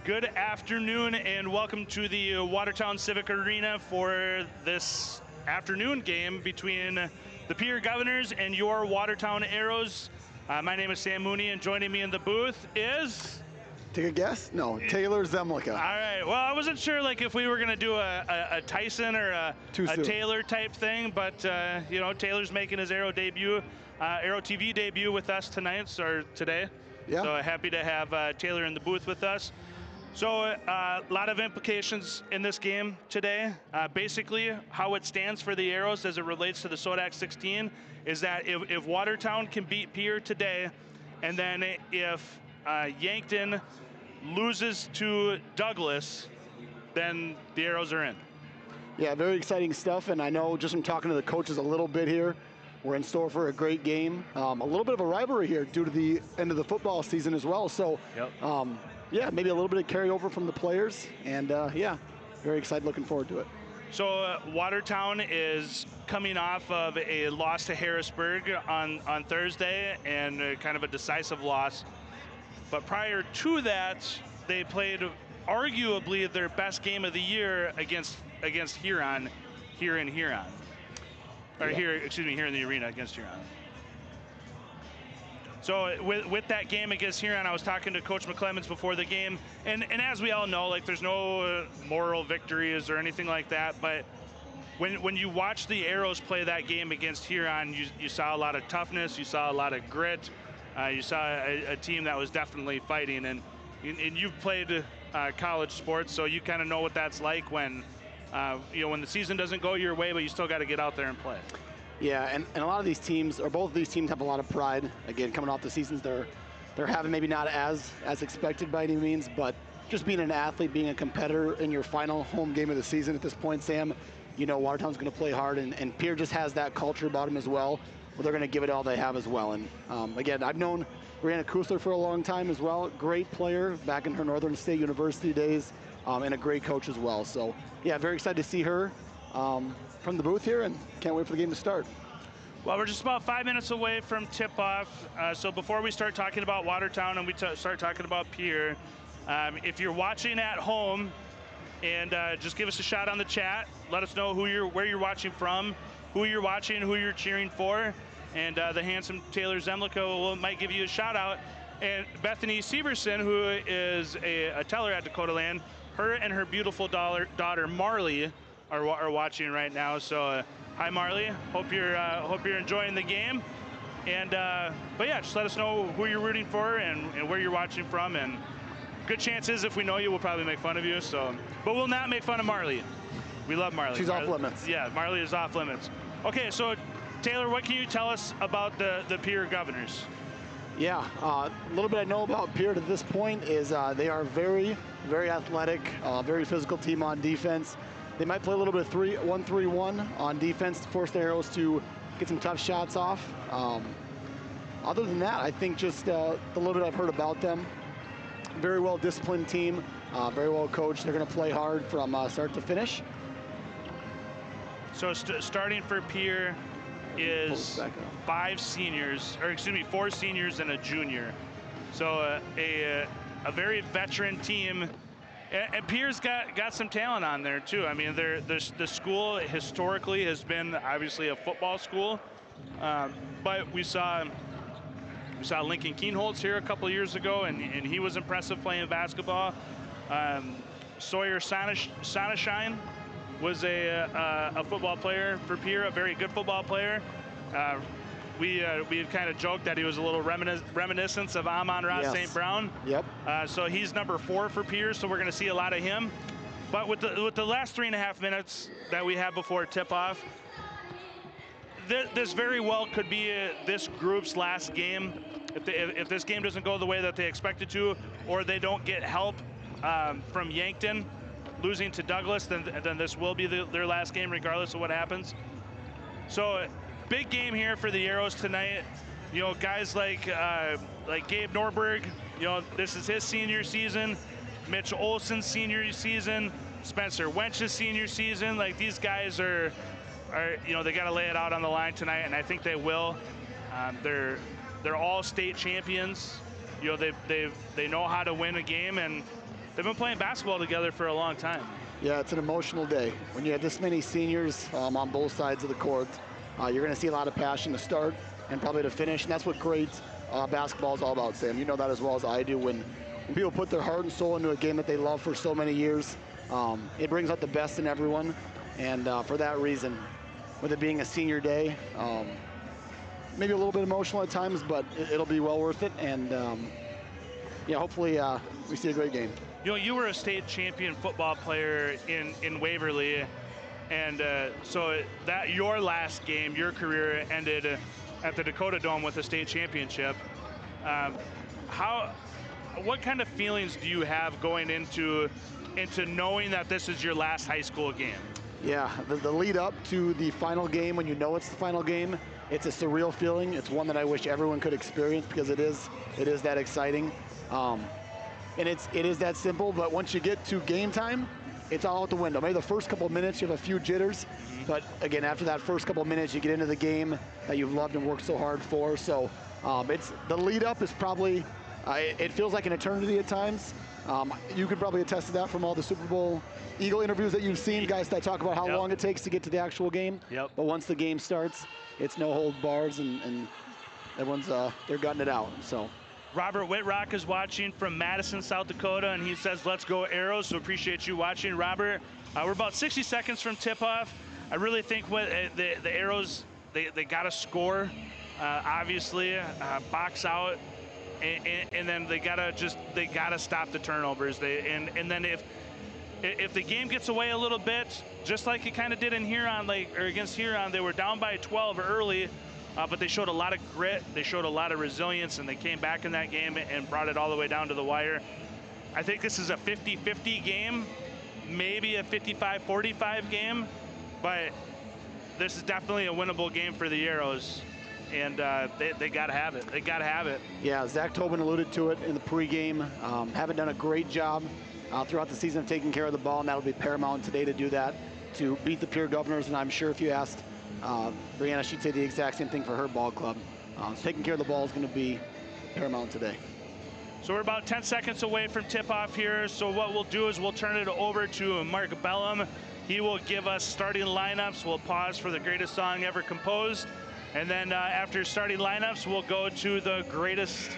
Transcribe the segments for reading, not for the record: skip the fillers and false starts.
Good afternoon and welcome to the Watertown Civic Arena for this afternoon game between the Pierre Governors and your Watertown Arrows. My name is Sam Mooney and joining me in the booth is... Take a guess? No, Taylor Zemlicka. All right, well, I wasn't sure like if we were gonna do a Tyson or a Taylor type thing, but you know, Taylor's making his Arrow debut, Arrow TV debut with us tonight, or today. Yeah. So happy to have Taylor in the booth with us. So a lot of implications in this game today. Basically, how it stands for the Arrows as it relates to the Sodak 16 is that if Watertown can beat Pierre today, and then if Yankton loses to Douglas, then the Arrows are in. Yeah, very exciting stuff, and I know just from talking to the coaches a little bit here, we're in store for a great game. A little bit of a rivalry here due to the end of the football season as well. So, yeah, maybe a little bit of carryover from the players, and yeah, very excited, looking forward to it. So Watertown is coming off of a loss to Harrisburg on Thursday, and kind of a decisive loss. But prior to that, they played arguably their best game of the year against Huron, here in Huron. Or here in the arena against Huron. So with that game against Huron, I was talking to Coach McClemens before the game, and as we all know, like there's no moral victories or anything like that, but when you watch the Arrows play that game against Huron, you saw a lot of toughness, you saw a lot of grit, you saw a team that was definitely fighting, and you've played college sports, so you kind of know what that's like when you know, when the season doesn't go your way, but you still got to get out there and play. Yeah, and a lot of these teams, or both of these teams, have a lot of pride. Again, coming off the seasons they're having, maybe not as expected by any means, but just being an athlete, being a competitor in your final home game of the season at this point, Sam, you know Watertown's going to play hard, and Pierre just has that culture about him as well, where they're going to give it all they have as well. And again, I've known Brianna Kusler for a long time as well. Great player back in her Northern State University days, and a great coach as well. So yeah, very excited to see her from the booth here, and can't wait for the game to start. Well, we're just about 5 minutes away from tip-off, so before we start talking about Watertown and we start talking about Pierre, if you're watching at home, and just give us a shout on the chat. Let us know where you're watching from, who you're watching, who you're cheering for, and the handsome Taylor Zemlicka might give you a shout out. And Bethany Severson, who is a teller at Dakota Land, her and her beautiful daughter Marley are watching right now. So hi Marley, hope you're enjoying the game. And but yeah, just let us know who you're rooting for and where you're watching from. And good chances, if we know you, we'll probably make fun of you. So, but we'll not make fun of Marley. We love Marley. She's off limits. Yeah, Marley is off limits. Okay, so Taylor, what can you tell us about the Pierre Governors? Yeah, a little bit I know about Pierre to this point is they are very, very athletic, very physical team on defense. They might play a little bit of 1-3-1 on defense to force the Arrows to get some tough shots off. Other than that, I think just the little bit I've heard about them, very well disciplined team, very well coached. They're going to play hard from start to finish. So starting for Pierre is 4 seniors and a junior. So a very veteran team. And Pierre's got some talent on there too. I mean, the school historically has been obviously a football school, but we saw Lincoln Keenholz here a couple of years ago, and he was impressive playing basketball. Sawyer Sonneschein was a football player for Pierre, a very good football player. We had kind of joked that he was a little reminiscence of Amon-Ra St. Brown. Yep. So he's number 4 for Pierre, so we're going to see a lot of him. But with the last 3.5 minutes that we have before tip-off, this very well could be this group's last game. If this game doesn't go the way that they expect it to, or they don't get help from Yankton losing to Douglas, then this will be their last game regardless of what happens. So big game here for the Arrows tonight. You know, guys like Gabe Norberg, you know, this is his senior season. Mitch Olson's senior season. Spencer Wench's senior season. Like, these guys are you know, they got to lay it out on the line tonight, and I think they will. They're all state champions. You know, they know how to win a game, and they've been playing basketball together for a long time. Yeah, it's an emotional day. When you have this many seniors on both sides of the court, you're going to see a lot of passion to start and probably to finish, and that's what great basketball is all about, Sam. You know that as well as I do. When people put their heart and soul into a game that they love for so many years, it brings out the best in everyone, and for that reason, with it being a senior day, maybe a little bit emotional at times, but it'll be well worth it, and yeah, hopefully we see a great game. You know, you were a state champion football player in Waverly, and so that your last game, your career ended at the Dakota Dome with a state championship. What kind of feelings do you have going into knowing that this is your last high school game? Yeah, the lead up to the final game, when you know it's the final game, it's a surreal feeling. It's one that I wish everyone could experience because it is that exciting. And it is that simple, but once you get to game time, it's all out the window. Maybe the first couple of minutes you have a few jitters, but again, after that first couple of minutes, you get into the game that you've loved and worked so hard for. So it's the lead up is probably, it feels like an eternity at times. You could probably attest to that from all the Super Bowl Eagle interviews that you've seen, guys that talk about how long it takes to get to the actual game. Yep. But once the game starts, it's no hold bars, and everyone's they're gutting it out. So. Robert Whitrock is watching from Madison, South Dakota, and he says, "Let's go Arrows." So appreciate you watching, Robert. We're about 60 seconds from tip-off. I really think what the Arrows, they got to score, obviously, box out, and then they gotta stop the turnovers. And then if the game gets away a little bit, just like it kind of did in Huron, against Huron, they were down by 12 early. But they showed a lot of grit, they showed a lot of resilience, and they came back in that game and brought it all the way down to the wire. I think this is a 50-50 game, maybe a 55-45 game, but this is definitely a winnable game for the Arrows, and they got to have it. They got to have it. Yeah, Zach Tobin alluded to it in the pregame. Haven't done a great job throughout the season of taking care of the ball, and that'll be paramount today to do that, to beat the Pierre Governors, and I'm sure if you asked Brianna, she'd say the exact same thing for her ball club. Taking care of the ball is going to be paramount today. So we're about 10 seconds away from tip-off here. So what we'll do is we'll turn it over to Mark Bellum. He will give us starting lineups. We'll pause for the greatest song ever composed. And then after starting lineups, we'll go to the greatest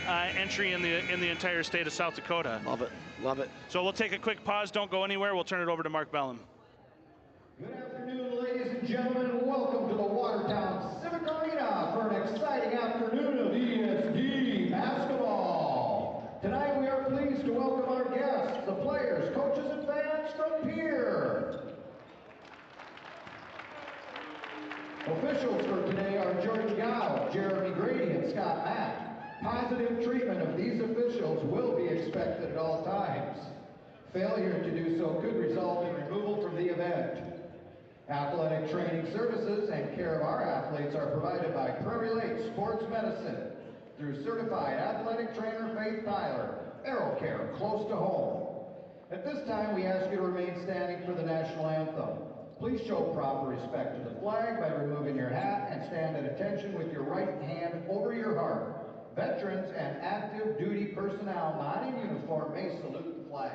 entry in the entire state of South Dakota. Love it, love it. So we'll take a quick pause. Don't go anywhere. We'll turn it over to Mark Bellum. Good afternoon, ladies and gentlemen, and welcome to the Watertown Civic Arena for an exciting afternoon of ESD basketball. Tonight we are pleased to welcome our guests, the players, coaches, and fans from Pierre. Officials for today are George Gow, Jeremy Grady, and Scott Mack. Positive treatment of these officials will be expected at all times. Failure to do so could result in removal from the event. Athletic training services and care of our athletes are provided by Prairie Lake Sports Medicine through certified athletic trainer Faith Tyler, AeroCare, close to home. At this time, we ask you to remain standing for the national anthem. Please show proper respect to the flag by removing your hat and stand at attention with your right hand over your heart. Veterans and active duty personnel not in uniform may salute the flag.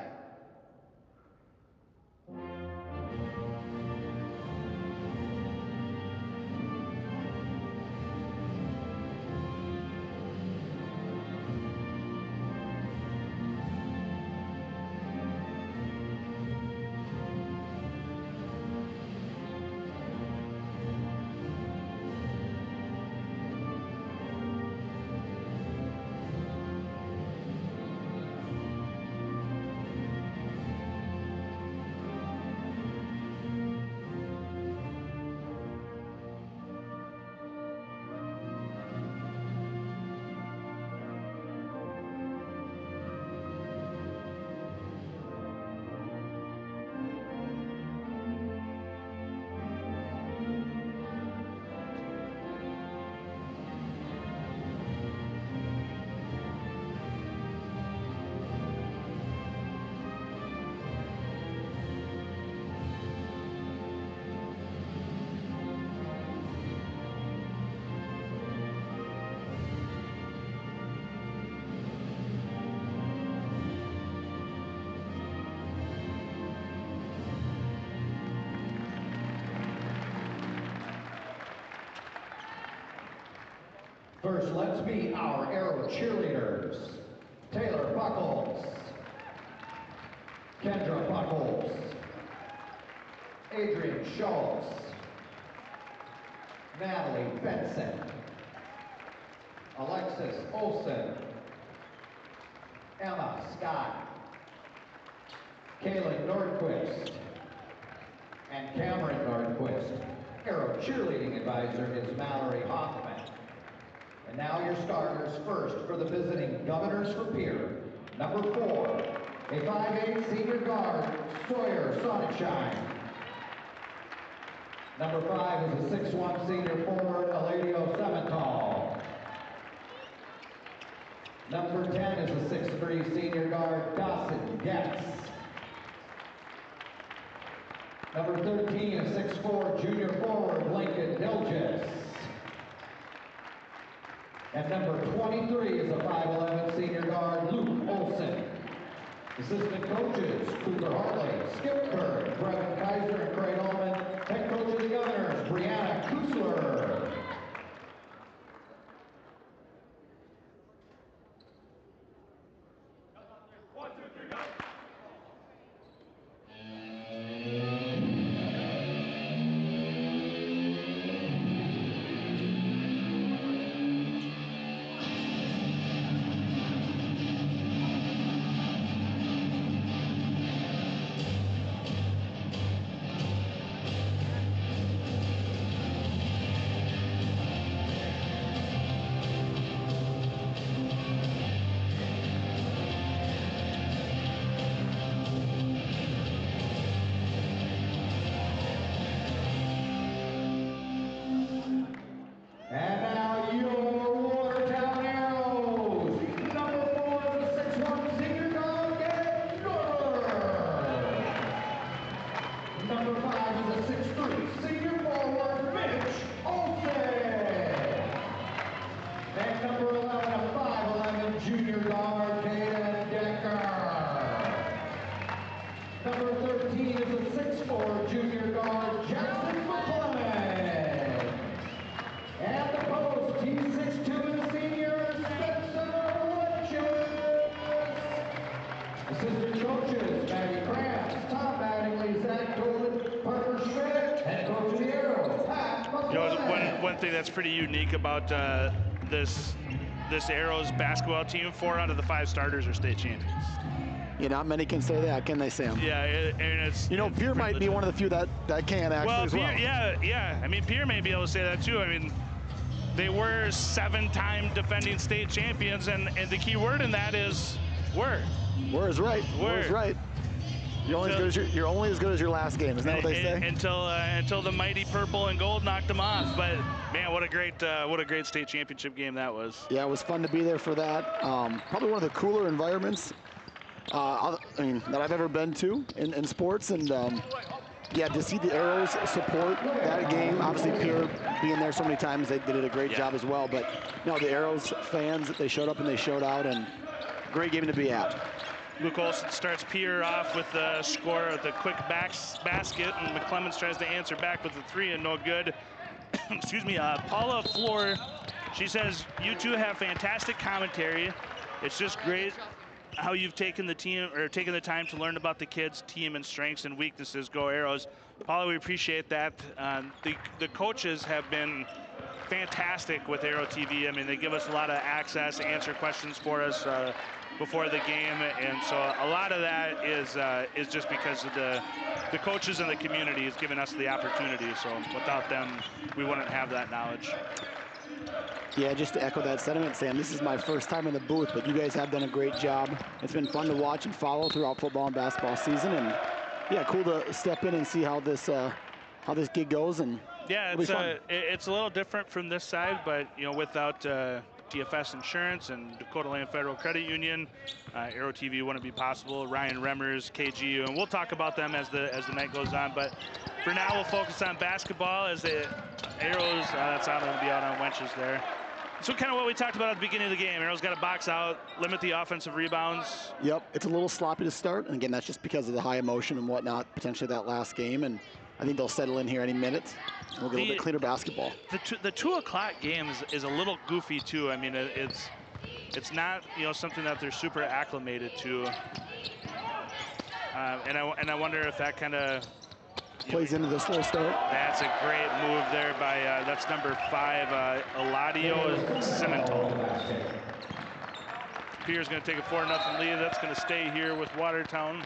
First, let's meet our Arrow cheerleaders. Taylor Buckles, Kendra Buckles, Adrian Schultz, Natalie Benson, Alexis Olson, Emma Scott, Kaylin Nordquist, and Cameron Nordquist. Arrow cheerleading advisor is Mallory Hoffman. And now your starters. First, for the visiting Governors for Pierre, number 4, a 5'8" senior guard, Sawyer Sonnenschein. Number 5 is a 6'1" senior forward, Eladio Semental. Number 10 is a 6'3" senior guard, Dawson Getz. Number 13 is 6'4" junior forward, Lincoln Dilges. And number 23 is a 5'11" senior guard, Luke Olson. Assistant coaches, Cooper Hartley, Skip Kerr, Brevin Kaiser, and Craig Ullman. Head coach of the Governors, Brianna Kusler. And now your Watertown Arrows. Number 4 is a 6'1" senior guard, Gabe Norber. Number 5 is a 6'3" senior forward, Mitch Olsen. And number 11, a 5'11" junior guard, Caden Decker. Number 13 is a 6'4" junior guard, Jackson McClellan. And the post, he's 6'2" senior, Spencer Lynches. Assistant coaches, Maggie Krantz, Tom Mattingly, Zach Coolidge, Parker Schmidt, and coach of the Arrows, Pat McClellan. One thing that's pretty unique about this Arrows basketball team, 4 out of the 5 starters are state champions. Yeah, not many can say that, can they, Sam? Yeah, and it's... You know, Pierre might be one of the few that can actually as well. Yeah. I mean, Pierre may be able to say that too. I mean, they were 7-time defending state champions, and the key word in that is were. Were is right. Were is right. You're only as good as your last game. Isn't that what they say? Until the mighty purple and gold knocked them off. But man, what a great state championship game that was. Yeah, it was fun to be there for that. Probably one of the cooler environments that I've ever been to in sports, and yeah, to see the Arrows support that game. Obviously, Pierre being there so many times, they did a great job as well. But the Arrows fans, they showed up and they showed out, and great game to be at. Luke Olson starts Pierre off with the score with a quick basket, and McClemens tries to answer back with a 3 and no good. Excuse me, Paula Floor, she says, "You two have fantastic commentary. It's just great how you've taken the time to learn about the kids' team and strengths and weaknesses. Go Arrows." Paula, we appreciate that. The coaches have been fantastic with Arrow TV. I mean, they give us a lot of access, answer questions for us before the game, and so a lot of that is just because of the coaches and the community has given us the opportunity. So without them, we wouldn't have that knowledge. Yeah, just to echo that sentiment, Sam, this is my first time in the booth, but you guys have done a great job. It's been fun to watch and follow throughout football and basketball season, and yeah, cool to step in and see how this gig goes. And yeah, it's a little different from this side, but without DFS Insurance and Dakota Land Federal Credit Union, Arrow TV wouldn't be possible. Ryan Remmers, KG, and we'll talk about them as the night goes on. But for now, we'll focus on basketball as the Arrows. That's not going to be out on Wenches there. So kind of what we talked about at the beginning of the game. Arrows got to box out, limit the offensive rebounds. Yep, it's a little sloppy to start, and again, that's just because of the high emotion and whatnot, potentially that last game. And I think they'll settle in here any minute. We'll get a little bit cleaner basketball. The 2 o'clock game is a little goofy too. I mean, it's not, you know, something that they're super acclimated to. And I wonder if that kind of plays into the slow start. That's a great move there by that's number 5, Eladio Cimental. Pierre's going to take a 4-0 lead. That's going to stay here with Watertown.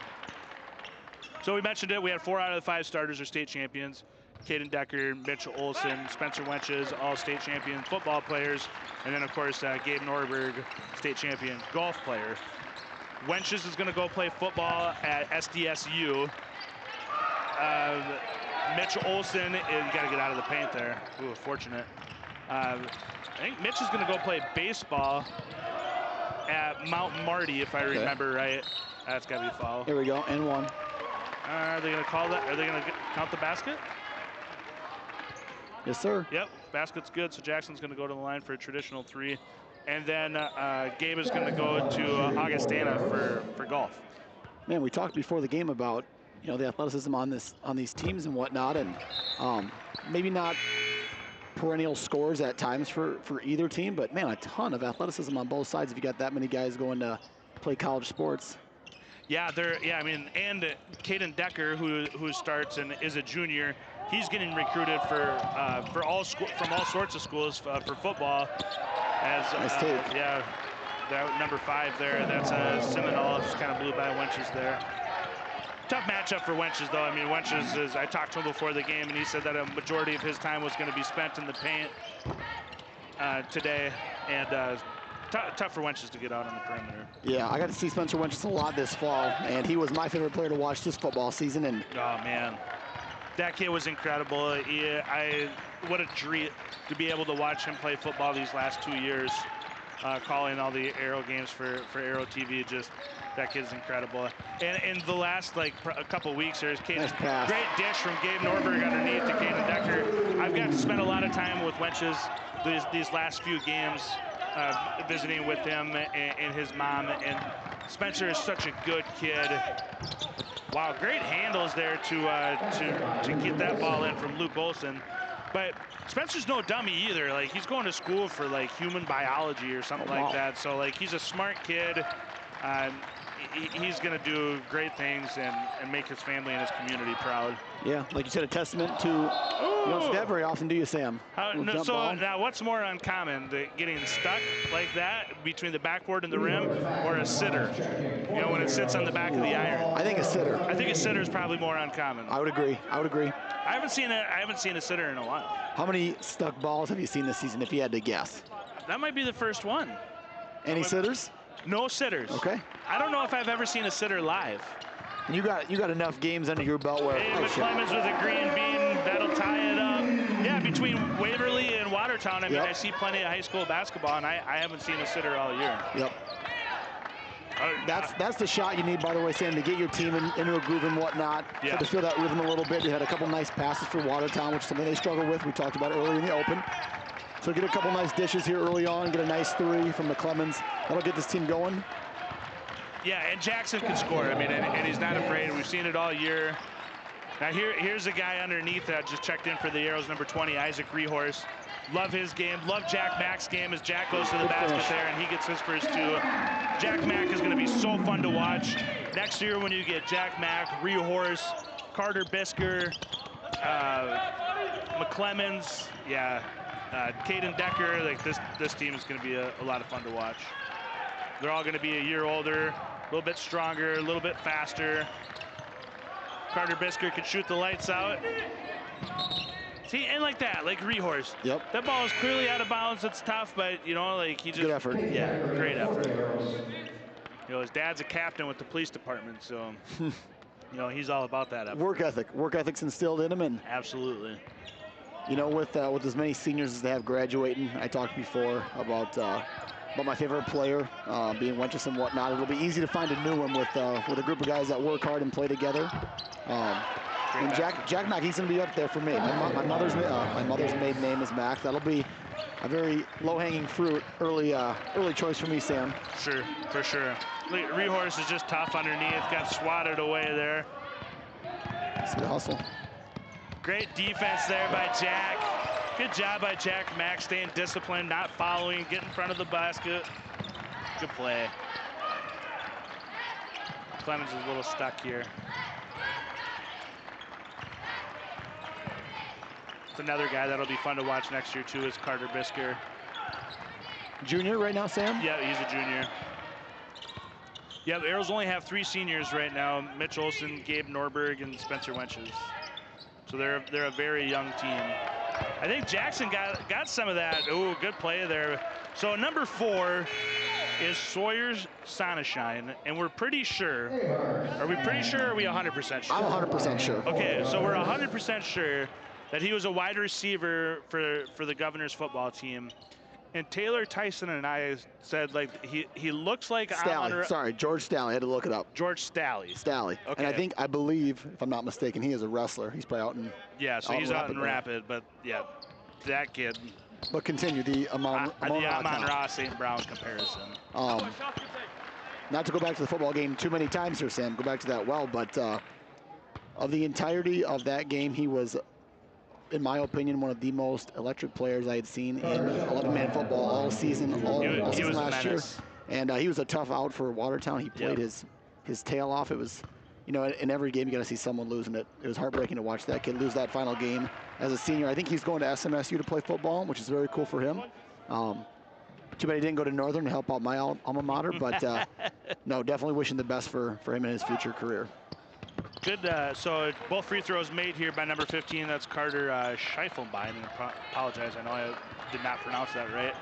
So we mentioned it. We had 4 out of the 5 starters are state champions. Caden Decker, Mitch Olson, Spencer Wenches, all state champion football players. And then, of course, Gabe Norberg, state champion golf player. Wenches is going to go play football at SDSU. Mitch Olson, you got to get out of the paint there. Ooh, fortunate. I think Mitch is going to go play baseball at Mount Marty, if I remember right. That's got to be a foul. Here we go, and 1. Are they going to call that? Are they going to count the basket? Yes, sir. Yep, basket's good. So Jackson's going to go to the line for a traditional 3. And then Gabe is going to go to Augustana for golf. Man, we talked before the game about, you know, the athleticism on these teams and whatnot, and maybe not perennial scores at times for either team, but man, a ton of athleticism on both sides if you got that many guys going to play college sports. Yeah, I mean, and Caden Decker, who starts and is a junior, he's getting recruited from all sorts of schools for football. As nice take. Yeah, that number 5 there. That's Seminole. Just kind of blew by Wenches there. Tough matchup for Wenches, though. I mean, Wenches is. I talked to him before the game, and he said that a majority of his time was going to be spent in the paint today, and tough for Wenches to get out on the perimeter. Yeah, I got to see Spencer Wenches a lot this fall, and he was my favorite player to watch this football season. And oh man, that kid was incredible. What a treat to be able to watch him play football these last 2 years, calling all the Aero games for Aero TV. Just that kid's incredible. And in the last a couple weeks, there's nice pass. Great dish from Gabe Norberg underneath to Caden Decker. I've got to spend a lot of time with Wenches these last few games, visiting with him and his mom. And Spencer is such a good kid. Wow, great handles there to get that ball in from Luke Olson. But Spencer's no dummy either. Like, he's going to school for human biology or something like that. So he's a smart kid. He's going to do great things and make his family and his community proud. Yeah, like you said, a testament to. You don't see that very often, do you, Sam? Now, what's more uncommon, getting stuck like that between the backboard and the rim, or a sitter? You know, when it sits on the back of the iron. I think a sitter. I think a sitter is probably more uncommon. I would agree. I haven't seen a sitter in a while. How many stuck balls have you seen this season, if you had to guess? That might be the first one. Any sitters? No sitters. Okay. I don't know if I've ever seen a sitter live. You got enough games under your belt where. Hey, McClemens with a green bean, that'll tie it up. Yeah, between Waverly and Watertown, I mean, I see plenty of high school basketball, and I haven't seen a sitter all year. Yep. That's the shot you need, by the way, Sam, to get your team into a groove and whatnot. Yeah. To feel that rhythm a little bit. You had a couple nice passes for Watertown, which is something they struggle with. We talked about earlier in the open. So get a couple nice dishes here early on, get a nice 3 from McClemens. That'll get this team going. Yeah, and Jackson can score. I mean, and he's not afraid. We've seen it all year. Now here's a guy underneath that just checked in for the Arrows, number 20, Isaac Rehorse. Love his game. Love Jack Mack's game as Jack goes to the basket there and he gets his first 2. Jack Mack is going to be so fun to watch. Next year when you get Jack Mack, Rehorse, Carter Bisker, McClemens, Caden Decker, this team is going to be a lot of fun to watch. They're all going to be a year older, a little bit stronger, a little bit faster. Carter Bisker can shoot the lights out. See, and like Rehorse. Yep. That ball is clearly out of bounds. It's tough, but he just. Good effort. Yeah, great effort. His dad's a captain with the police department, so he's all about that effort. Work ethic's instilled in him, and absolutely. With as many seniors as they have graduating, I talked before about my favorite player being Wenches and whatnot. It'll be easy to find a new one with a group of guys that work hard and play together. And Jack Mack, he's going to be up there for me. My mother's maiden name is Mack. That'll be a very low-hanging fruit early choice for me, Sam. Sure, for sure. Rehorse is just tough underneath. Got swatted away there. See the hustle. Great defense there by Jack. Good job by Jack Mack, staying disciplined, not following, get in front of the basket. Good play. Clemens is a little stuck here. It's another guy that'll be fun to watch next year too, is Carter Bisker. Junior right now, Sam? Yeah, he's a junior. Yeah, the Arrows only have 3 seniors right now: Mitch Olson, Gabe Norberg, and Spencer Wenches. So they're a very young team. I think Jackson got some of that. Ooh, good play there. So number 4 is Sawyer Sonneschein, and we're pretty sure. Are we pretty sure, or are we 100% sure? I'm 100% sure. Okay, so we're 100% sure that he was a wide receiver for the Governor's football team. And Taylor Tyson and I said, like, he looks like Stalley. Sorry, George Stalley. I had to look it up. George Stalley. Stalley. Okay. And I believe, if I'm not mistaken, he is a wrestler. He's probably out in. Yeah, so he's out in Rapid, but yeah, that kid. But continue the Amon Ra St. Brown comparison. Not to go back to the football game too many times here, Sam. Go back to that well, but of the entirety of that game, he was, in my opinion, one of the most electric players I had seen in 11-man football all season, all season last year. And he was a tough out for Watertown. He played his tail off. It was, you know, in every game you got to see someone losing it. It was heartbreaking to watch that kid lose that final game as a senior. I think he's going to SMSU to play football, which is very cool for him. Too bad he didn't go to Northern to help out my alma mater, but no, definitely wishing the best for him in his future career. Good, so both free throws made here by number 15. That's Carter Scheiffelbein. I apologize, I know I did not pronounce that right.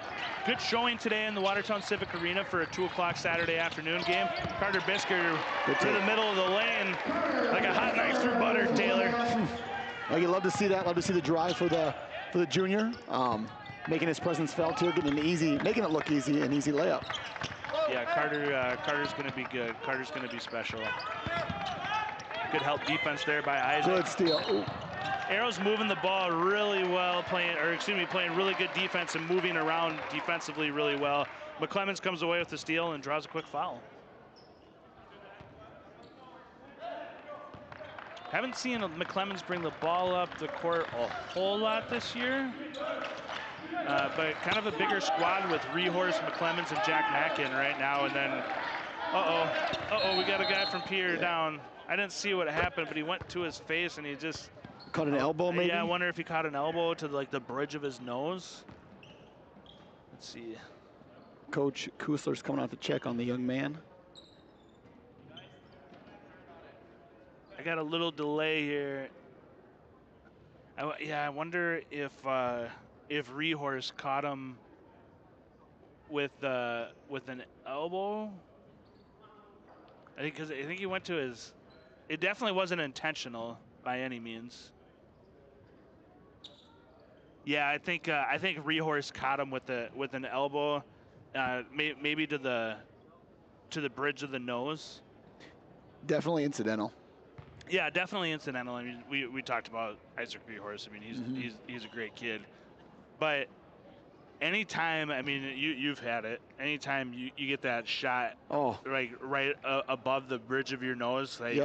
Good showing today in the Watertown Civic Arena for a 2 o'clock Saturday afternoon game. Carter Bisker through the middle of the lane like a hot knife through butter, Taylor. Well, you love to see that. Love to see the drive for the junior, making his presence felt here, making it look easy, an easy layup. Yeah, Carter's going to be good. Carter's going to be special. Good help defense there by Isaac. Good steal. Ooh. Arrows moving the ball really well, playing really good defense and moving around defensively really well. McClemens comes away with the steal and draws a quick foul. Haven't seen McClemens bring the ball up the court a whole lot this year, but kind of a bigger squad with Rehorst, McClemens, and Jack Mackin right now. And then, we got a guy from Pierre down. I didn't see what happened, but he went to his face and he just caught an elbow, maybe? Yeah, I wonder if he caught an elbow to like the bridge of his nose. Let's see. Coach Kusler's coming out to check on the young man. I got a little delay here. I wonder if Rehorst caught him with an elbow. I think he went to his. It definitely wasn't intentional by any means. Yeah, I think Rehorst caught him with an elbow, maybe to the bridge of the nose. Definitely incidental. Yeah, definitely incidental. I mean, we talked about Isaac Rehorst. I mean, he's a great kid, but anytime, I mean, you've had it. Anytime you get that shot, like right above the bridge of your nose, like,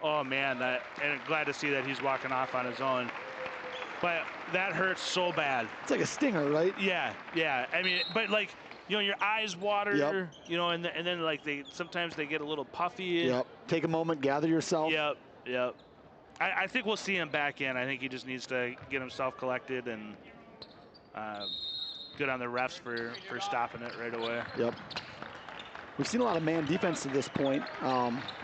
oh man, and I'm glad to see that he's walking off on his own. But that hurts so bad. It's like a stinger, right? Yeah. I mean, but like, you know, your eyes water, you know, and then like sometimes they get a little puffy. Yep. Take a moment, gather yourself. Yep. I think we'll see him back in. I think he just needs to get himself collected and good on the refs for stopping it right away. Yep. We've seen a lot of man defense to this point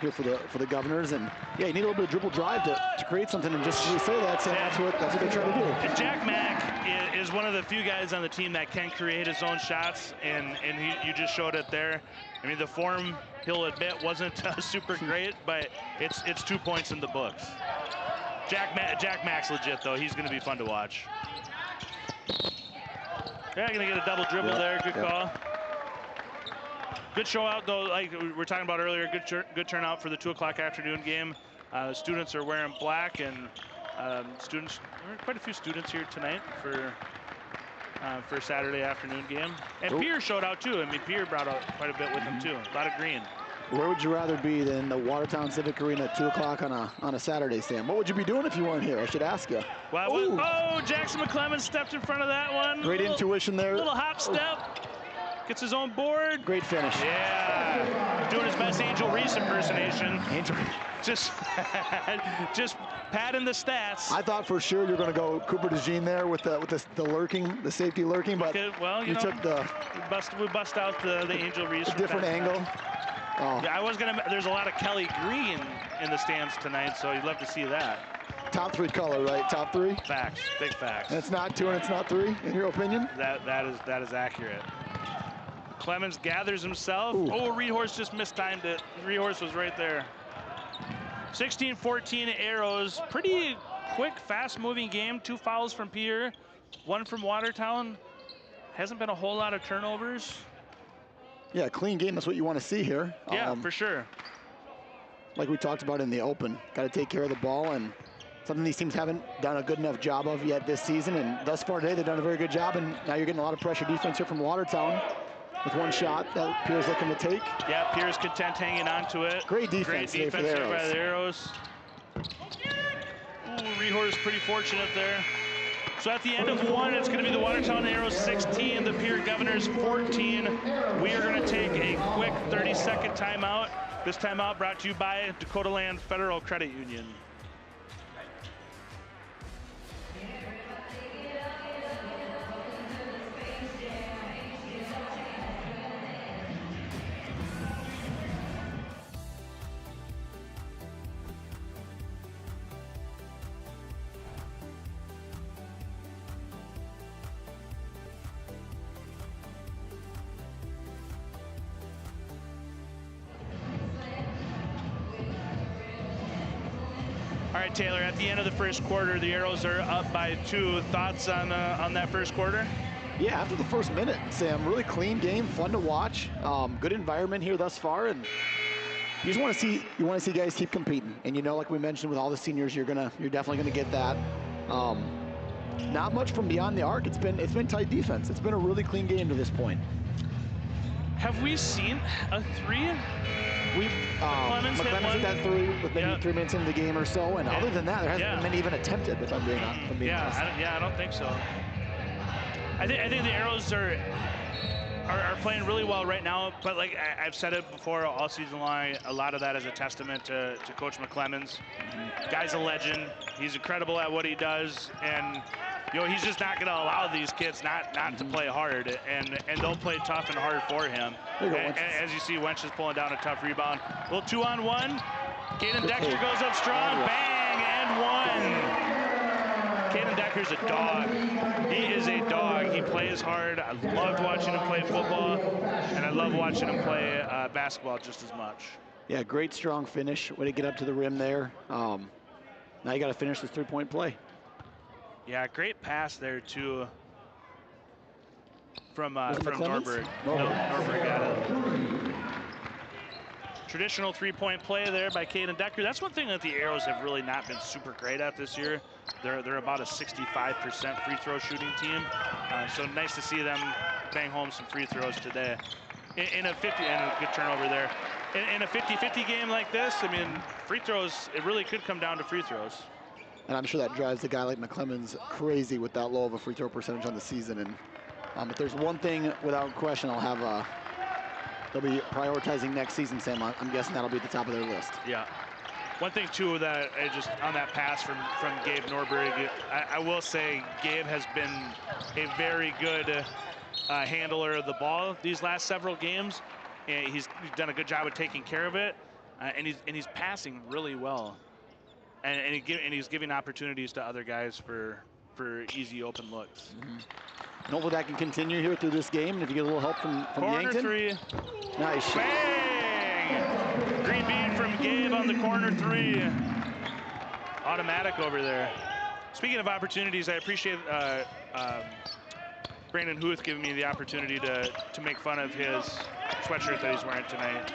here for the Governors, and yeah, you need a little bit of dribble drive to create something. And just as we say that, Sam, that's what they try to do. And Jack Mack is one of the few guys on the team that can create his own shots, and you just showed it there. I mean, the form, he'll admit, wasn't super great, but it's 2 points in the books. Jack Mack's legit though. He's going to be fun to watch. Yeah, going to get a double dribble there. Good call. Good show out though, like we were talking about earlier. Good turnout for the 2 o'clock afternoon game. Students are wearing black, and there are quite a few students here tonight for Saturday afternoon game. And Pierre showed out too. I mean, Pierre brought out quite a bit with him too. A lot of green. Where would you rather be than the Watertown Civic Arena at 2 o'clock on a Saturday, Sam? What would you be doing if you weren't here? I should ask you. Well, oh, Jackson McClemmons stepped in front of that one. Great intuition there. Little hop step. Gets his own board. Great finish. Yeah. Doing his best Angel Reese impersonation. Angel. Just padding the stats. I thought for sure you were going to go Cooper DeJean there with the lurking, the safety lurking, but well, you know, took the we bust out the Angel Reese. A different angle. Oh. Yeah, I was gonna. There's a lot of Kelly Green in the stands tonight, so you'd love to see that. Top 3 color, right? Top 3. Facts, big facts. And it's not 2 and it's not 3, in your opinion? That is accurate. Clemens gathers himself. Ooh. Oh, Reed Horse just mistimed it. Reed Horse was right there. 16-14 Arrows. Pretty quick, fast-moving game. 2 fouls from Pierre, 1 from Watertown. Hasn't been a whole lot of turnovers. Yeah, clean game. That's what you want to see here. Yeah, for sure. Like we talked about in the open, got to take care of the ball, and something these teams haven't done a good enough job of yet this season. And thus far today, they've done a very good job. And now you're getting a lot of pressure defense here from Watertown with 1 shot that Pierre's looking to take. Yeah, Pierre's content hanging on to it. Great defense today for the Arrows. By the Arrows. Ooh, Rehorse pretty fortunate there. So at the end of 1, it's going to be the Watertown Arrows 16, the Pierre Governors 14. We are going to take a quick 30-second timeout. This timeout brought to you by Dakota Land Federal Credit Union. All right, Taylor, at the end of the first quarter, the Arrows are up by 2. Thoughts on that first quarter? Yeah, after the first minute, Sam, really clean game, fun to watch. Good environment here thus far, and you just want to see guys keep competing. And you know, like we mentioned, with all the seniors, you're definitely gonna get that. Not much from beyond the arc. It's been tight defense. It's been a really clean game to this point. Have we seen a 3? McClemmons hit that 3 with maybe 3 minutes into the game or so, and other than that, there hasn't been many even attempted, if I'm being honest. I don't think so. I think the Arrows are playing really well right now, but like I've said it before all season long, a lot of that is a testament to Coach McClemmons. Guy's a legend. He's incredible at what he does, and you know, he's just not going to allow these kids not to play hard, and they'll play tough and hard for him. And as you see, Wench is pulling down a tough rebound. Little 2-on-1. Caden Decker goes up strong. Bang, and 1. Caden Decker's a dog. He is a dog. He plays hard. I loved watching him play football, and I love watching him play basketball just as much. Yeah, great strong finish. Way to get up to the rim there. Now you got to finish this 3-point play. Yeah, great pass there too from Norberg. Norberg got it. Traditional 3-point play there by Caden Decker. That's one thing that the Arrows have really not been super great at this year. They're about a 65% free throw shooting team. So nice to see them bang home some free throws today. In a 50, and a good turnover there. In a 50-50 game like this, I mean, free throws, it really could come down to free throws. And I'm sure that drives a guy like McClemmons crazy with that low of a free throw percentage on the season. And if there's one thing without question they'll be prioritizing next season, Sam, I'm guessing that'll be at the top of their list. Yeah. One thing too that just on that pass from Gabe Norberg, I will say Gabe has been a very good handler of the ball these last several games. And he's done a good job of taking care of it, and he's passing really well. And he's giving opportunities to other guys for easy open looks. And hopefully that can continue here through this game. And if you get a little help from corner Yankton. 3. Nice shot. Bang! Green bean from Gabe on the corner 3. Automatic over there. Speaking of opportunities, I appreciate Brandon Huth giving me the opportunity to make fun of his sweatshirt that he's wearing tonight.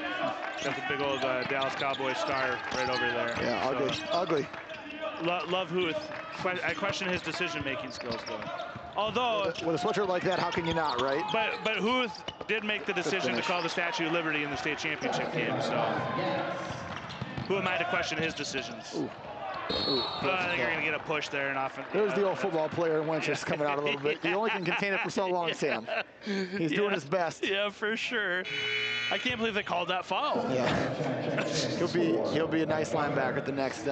Got the big old Dallas Cowboys star right over there. Yeah, ugly, ugly. Love Huth. I question his decision-making skills, though. Although with a sweatshirt like that, how can you not, right? But Huth did make the decision to call the Statue of Liberty in the state championship game, so who am I to question his decisions? Ooh. I think you're going to get a push there and often. There's the old football player in Winchester coming out a little bit. You only can contain it for so long, Sam. He's doing his best. Yeah, for sure. I can't believe they called that foul. Yeah. he'll be a nice linebacker at the next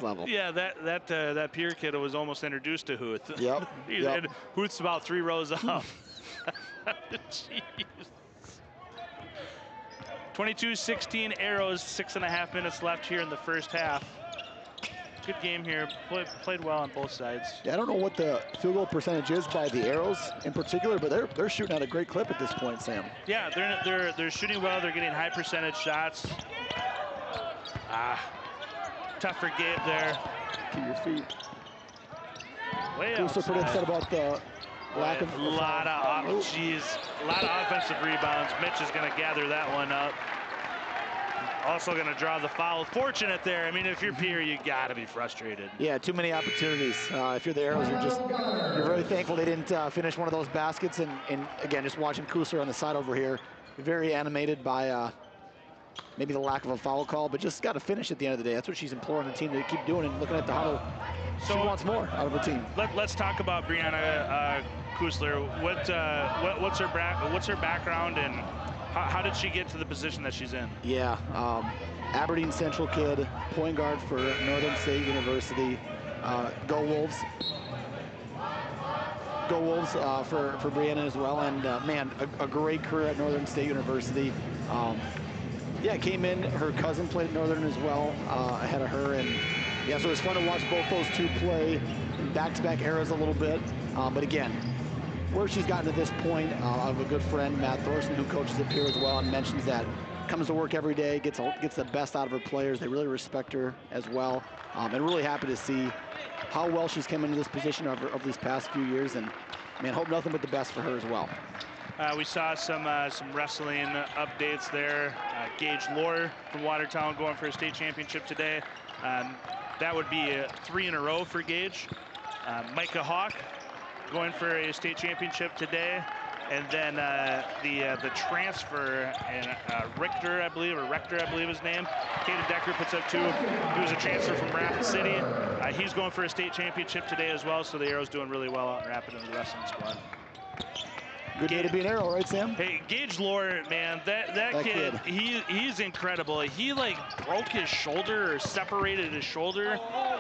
level. Yeah, that Pierre kid was almost introduced to Huth. Yep. And Huth's about 3 rows up. Jeez. 22-16 Arrows, 6.5 minutes left here in the first half. Good game here. Played well on both sides. Yeah, I don't know what the field goal percentage is by the Arrows in particular, but they're shooting at a great clip at this point, Sam. Yeah, they're shooting well. They're getting high percentage shots. Tough for Gabe there. Keep your feet. Way Also pretty upset about the lack of. A lot of offensive rebounds. Mitch is going to gather that one up. Also going to draw the foul. Fortunate there. I mean, if you're Pierre, you got to be frustrated. Yeah, too many opportunities. If you're the Arrows, you're very thankful they didn't finish one of those baskets. And again, just watching Kusler on the side over here, very animated by maybe the lack of a foul call, but just got to finish at the end of the day. That's what she's imploring the team to keep doing and looking at the huddle. She wants more out of her team. Let's talk about Brianna Kusler. What's her background and how did she get to the position that she's in? Yeah, Aberdeen Central kid, point guard for Northern State University. Go Wolves. Go Wolves for Brianna as well. And man, a great career at Northern State University. Yeah, came in. Her cousin played at Northern as well ahead of her. And yeah, so it was fun to watch both those two play back-to-back eras a little bit. But again, where she's gotten to this point, I have a good friend, Matt Thorson, who coaches up here as well, and mentions that comes to work every day, gets the best out of her players. They really respect her as well, and really happy to see how well she's come into this position over these past few years. And man, hope nothing but the best for her as well. We saw some wrestling updates there. Gage Lohr from Watertown going for a state championship today. That would be 3 in a row for Gage. Micah Hawk going for a state championship today, and then the transfer and Rector, I believe his name. Caden Decker puts up 2. He was a transfer from Rapid City. He's going for a state championship today as well. So the Arrows doing really well out in Rapid in the wrestling squad. Good day to be an Arrow, right, Sam? Hey, Gage Lohr, man, that kid, he's incredible. He like broke his shoulder or separated his shoulder.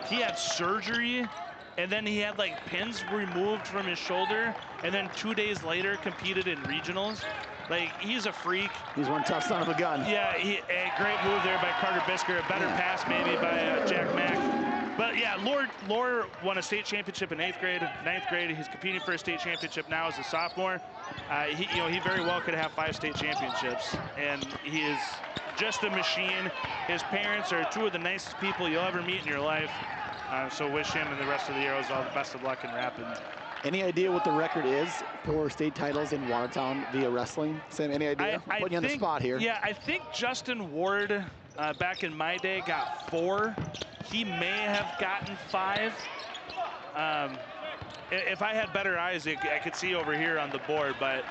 He had surgery. And then he had like pins removed from his shoulder, and then 2 days later competed in regionals. Like, he's a freak. He's one tough son of a gun. Yeah, a great move there by Carter Bisker. A better pass maybe by Jack Mack. But yeah, Lohr won a state championship in 8th grade, 9th grade. He's competing for a state championship now as a sophomore. He very well could have 5 state championships, and he is just a machine. His parents are 2 of the nicest people you'll ever meet in your life. So wish him and the rest of the Arrows all the best of luck in Rapid. Any idea what the record is for state titles in Watertown via wrestling? Sam, any idea? Putting you on the spot here. Yeah, I think Justin Ward back in my day got 4. He may have gotten 5. If I had better eyes, I could see over here on the board, but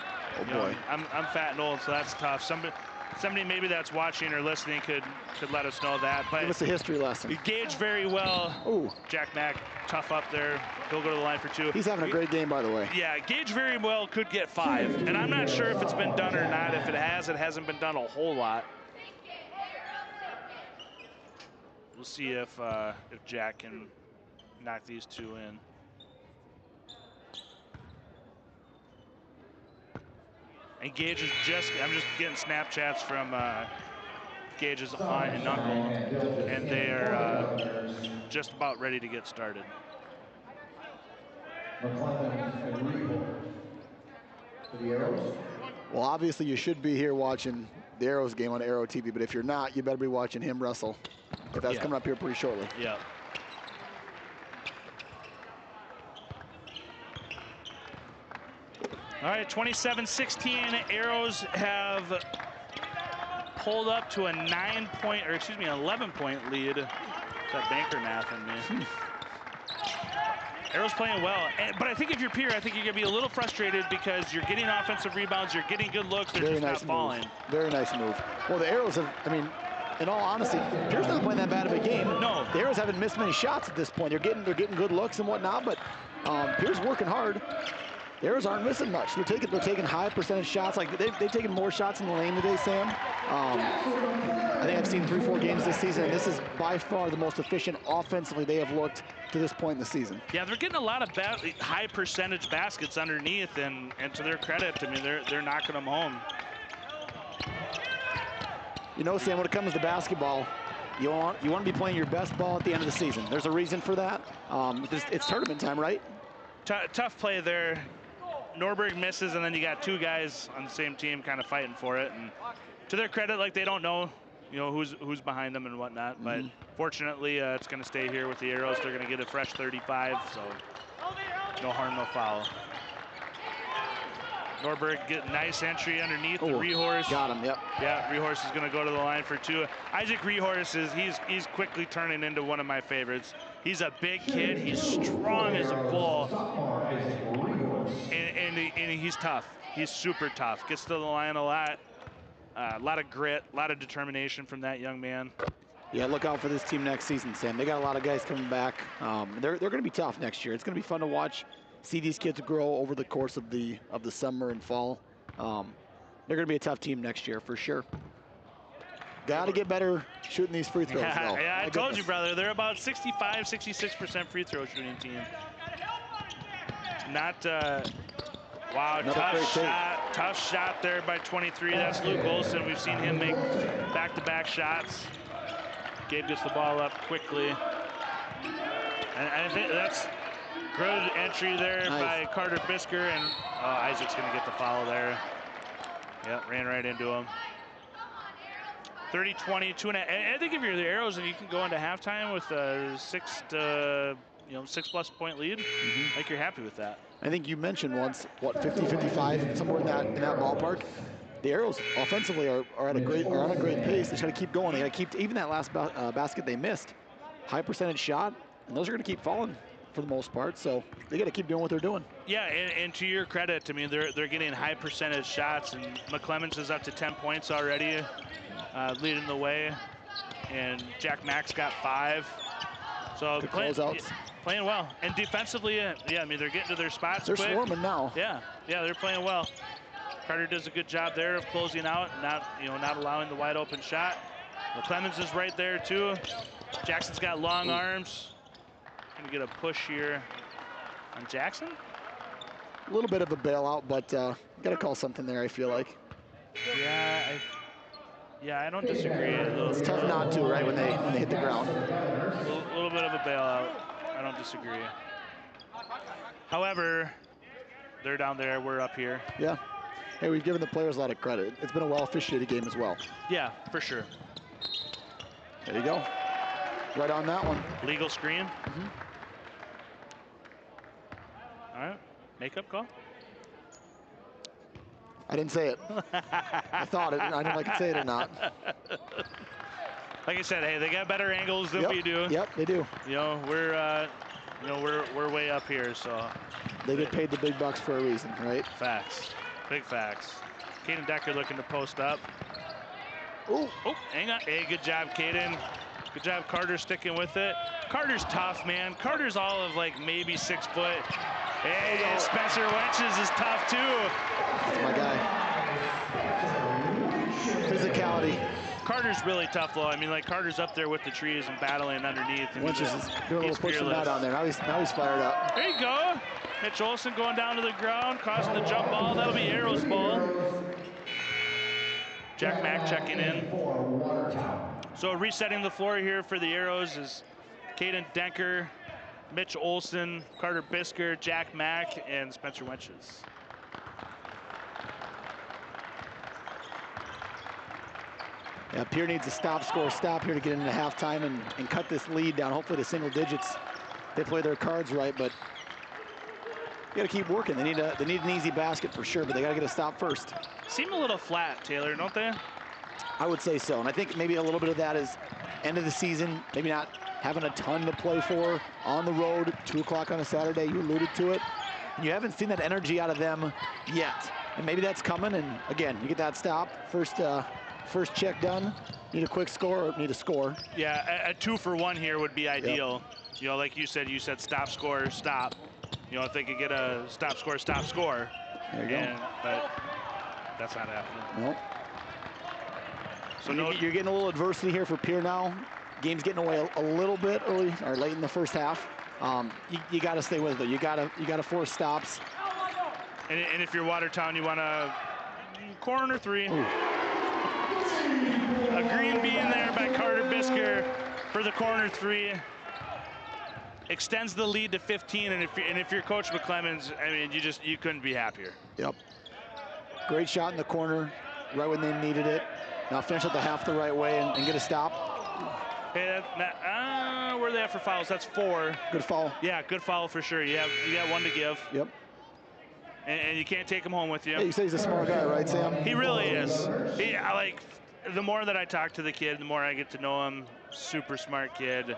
I'm fat and old, so that's tough. Somebody maybe that's watching or listening could let us know that. But give us a history lesson. Gage very well. Ooh. Jack Mack, tough up there. He'll go to the line for 2. He's having a great game, by the way. Yeah, Gage very well could get 5. And I'm not sure if it's been done or not. If it hasn't been done a whole lot. We'll see if Jack can knock these 2 in. And Gage is I'm just getting Snapchats from Gage's aunt and uncle, and they are just about ready to get started. Well, obviously you should be here watching the Arrows game on Arrow TV, but if you're not, you better be watching him wrestle. If that's coming up here pretty shortly. Yeah. All right, 27-16. Arrows have pulled up to a 11-point lead. That banker math in me. Arrow's playing well, but I think if you're Pierre, I think you're going to be a little frustrated because you're getting offensive rebounds, you're getting good looks, they're Very just nice not falling. Move. Very nice move. Well, the Arrows have, I mean, in all honesty, Pierce doesn't play that bad of a game. No. The Arrows haven't missed many shots at this point. They're getting good looks and whatnot, but Pierce working hard. The Arrows aren't missing much. They're taking high percentage shots. Like they've taken more shots in the lane today, Sam. I think I've seen 3-4 games this season, and this is by far the most efficient offensively they have looked to this point in the season. Yeah, they're getting a lot of high percentage baskets underneath, and to their credit, I mean, they're knocking them home. You know, Sam, when it comes to basketball, you want to be playing your best ball at the end of the season. There's a reason for that. It's tournament time, right? Tough play there. Norberg misses, and then you got two guys on the same team kind of fighting for it. And to their credit, like they don't know, who's behind them and whatnot. But fortunately, it's going to stay here with the Arrows. They're going to get a fresh 35, so no harm, no foul. Norberg get nice entry underneath the Rehorse. Got him, yep. Yeah, Rehorse is going to go to the line for two. Isaac Rehorse he's quickly turning into one of my favorites. He's a big kid. He's strong as a bull. And he's tough. He's super tough. Gets to the line a lot. A lot of grit, a lot of determination from that young man. Yeah, look out for this team next season, Sam. They got a lot of guys coming back. They're going to be tough next year. It's going to be fun to watch, see these kids grow over the course of the summer and fall. They're going to be a tough team next year for sure. Got to get better shooting these free throws. Yeah, I told you, brother. They're about 65, 66% free throw shooting team. Not, wow, tough shot there by 23. That's Luke Olson. We've seen him make back-to-back shots. Gabe gets the ball up quickly. And I think that's good entry there by Carter Bisker, and Isaac's going to get the foul there. Yep, ran right into him. 30-20, 2.5. I think if you're the Arrows and you can go into halftime with a 6+ point lead, I think you're happy with that. I think you mentioned once, what, 50-55, somewhere in that ballpark. The Arrows offensively are on a great pace. They just got to keep going. They got to keep, even that last basket they missed, high percentage shot, and those are going to keep falling for the most part. So they got to keep doing what they're doing. Yeah, and to your credit, I mean, they're getting high percentage shots, and McClemens is up to 10 points already, leading the way, and Jack Mack's got 5. So playing well, and defensively, yeah, I mean, they're getting to their spots. They're swarming now. Yeah, they're playing well. Carter does a good job there of closing out, not allowing the wide open shot. McClemens is right there too. Jackson's got long arms. Gonna get a push here on Jackson. A little bit of a bailout, but gotta call something there, I feel like. Yeah, I don't disagree. It's tough not to, right, when they hit the ground. A little bit of a bailout. I don't disagree. However, they're down there, we're up here. Yeah. Hey, we've given the players a lot of credit. It's been a well-officiated game as well. Yeah, for sure. There you go. Right on that one. Legal screen. All right, makeup call. I didn't say it. I thought it. I don't know if I could say it or not. Like I said, hey, they got better angles than we do. Yep, they do. We're way up here, so they get paid the big bucks for a reason, right? Facts, big facts. Caden Decker looking to post up. Oh, hang on. Hey, good job, Caden. Good job, Carter, sticking with it. Carter's tough, man. Carter's all of like maybe 6 foot. Hey, Spencer Wenches is tough too. That's my guy. Physicality. Carter's really tough though. I mean, like Carter's up there with the trees and battling underneath. Wenches is doing a little push and that on there. Now he's fired up. There you go. Mitch Olson going down to the ground, causing the jump ball. That'll be Arrow's ball. Jack Mack checking in. So resetting the floor here for the Arrows is Caden Denker, Mitch Olson, Carter Bisker, Jack Mack, and Spencer Wenches. Yeah, Pierre needs a stop here to get into halftime and cut this lead down, hopefully to single digits. They play their cards right, but you got to keep working. They need an easy basket for sure, but they got to get a stop first. Seem a little flat, Taylor, don't they? I would say so, and I think maybe a little bit of that is end of the season, maybe not having a ton to play for on the road, 2 o'clock on a Saturday, you alluded to it. And you haven't seen that energy out of them yet. And maybe that's coming, and again, you get that stop, first check done, need a quick score or need a score. Yeah, a 2-for-1 here would be ideal. Yep. You know, like you said stop, score, stop. You know, if they could get a stop, score. There you go. But that's not happening. Nope. So you're getting a little adversity here for Pierre now. Game's getting away a little bit early or late in the first half. You got to stay with it. You got to force stops. And if you're Watertown, you want to corner 3. Ooh. A green bean there by Carter Bisker for the corner 3. Extends the lead to 15, and if you're Coach McClemens, I mean, you couldn't be happier. Yep. Great shot in the corner, right when they needed it. Now finish at the half the right way and get a stop. Hey, where are they at for fouls? That's 4. Good foul. Yeah, good foul for sure. You got 1 to give. Yep. And you can't take him home with you. Hey, you say he's a smart guy, right, Sam? He really is. The more that I talk to the kid, the more I get to know him. Super smart kid,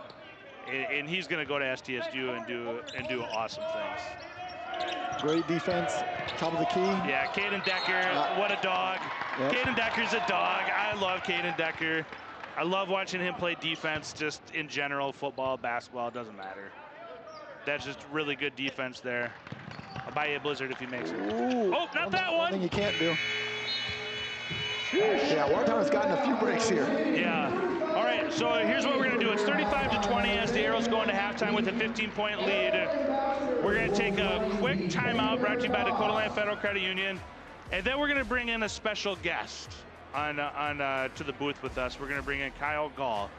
and he's going to go to STSU and do awesome things. Great defense, top of the key. Yeah, Caden Decker, what a dog. Yep. Caden Decker's a dog. I love Caden Decker. I love watching him play defense, just in general, football, basketball, it doesn't matter. That's just really good defense there. I'll buy you a blizzard if he makes it. Ooh, oh, not that one. One thing you can't do. Yeah, Watertown has gotten a few breaks here. Yeah. All right, so here's what we're going to do. It's 35-20 as the Arrows go into halftime with a 15-point lead. We're going to take a quick timeout brought to you by Dakota Land Federal Credit Union, and then we're going to bring in a special guest to the booth with us. We're going to bring in Kyle Gall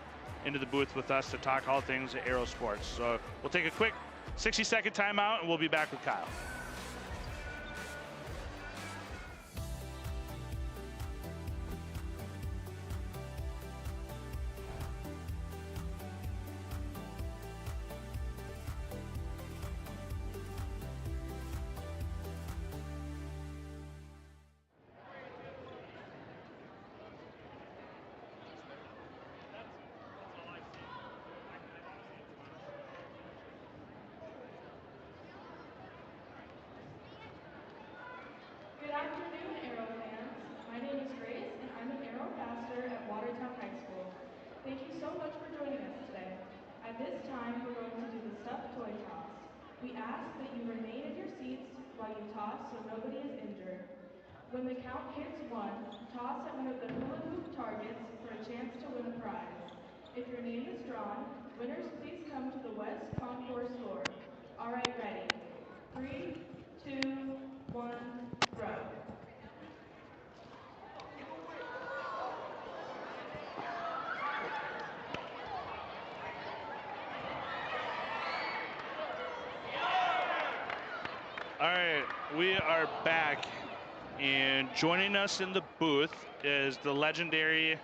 into the booth with us to talk all things Arrow sports. So we'll take a quick 60-second timeout, and we'll be back with Kyle. Good afternoon, Arrow fans. My name is Grace, and I'm an Arrow ambassador at Watertown High School. Thank you so much for joining us today. At this time, we're going to do the stuffed toy toss. We ask that you remain in your seats while you toss so nobody is injured. When the count hits 1, toss at one of the hula hoop targets for a chance to win a prize. If your name is drawn, winners please come to the West Concourse floor. All right, ready. 3, 2, 1, throw. All right, we are back, and joining us in the booth is the legendary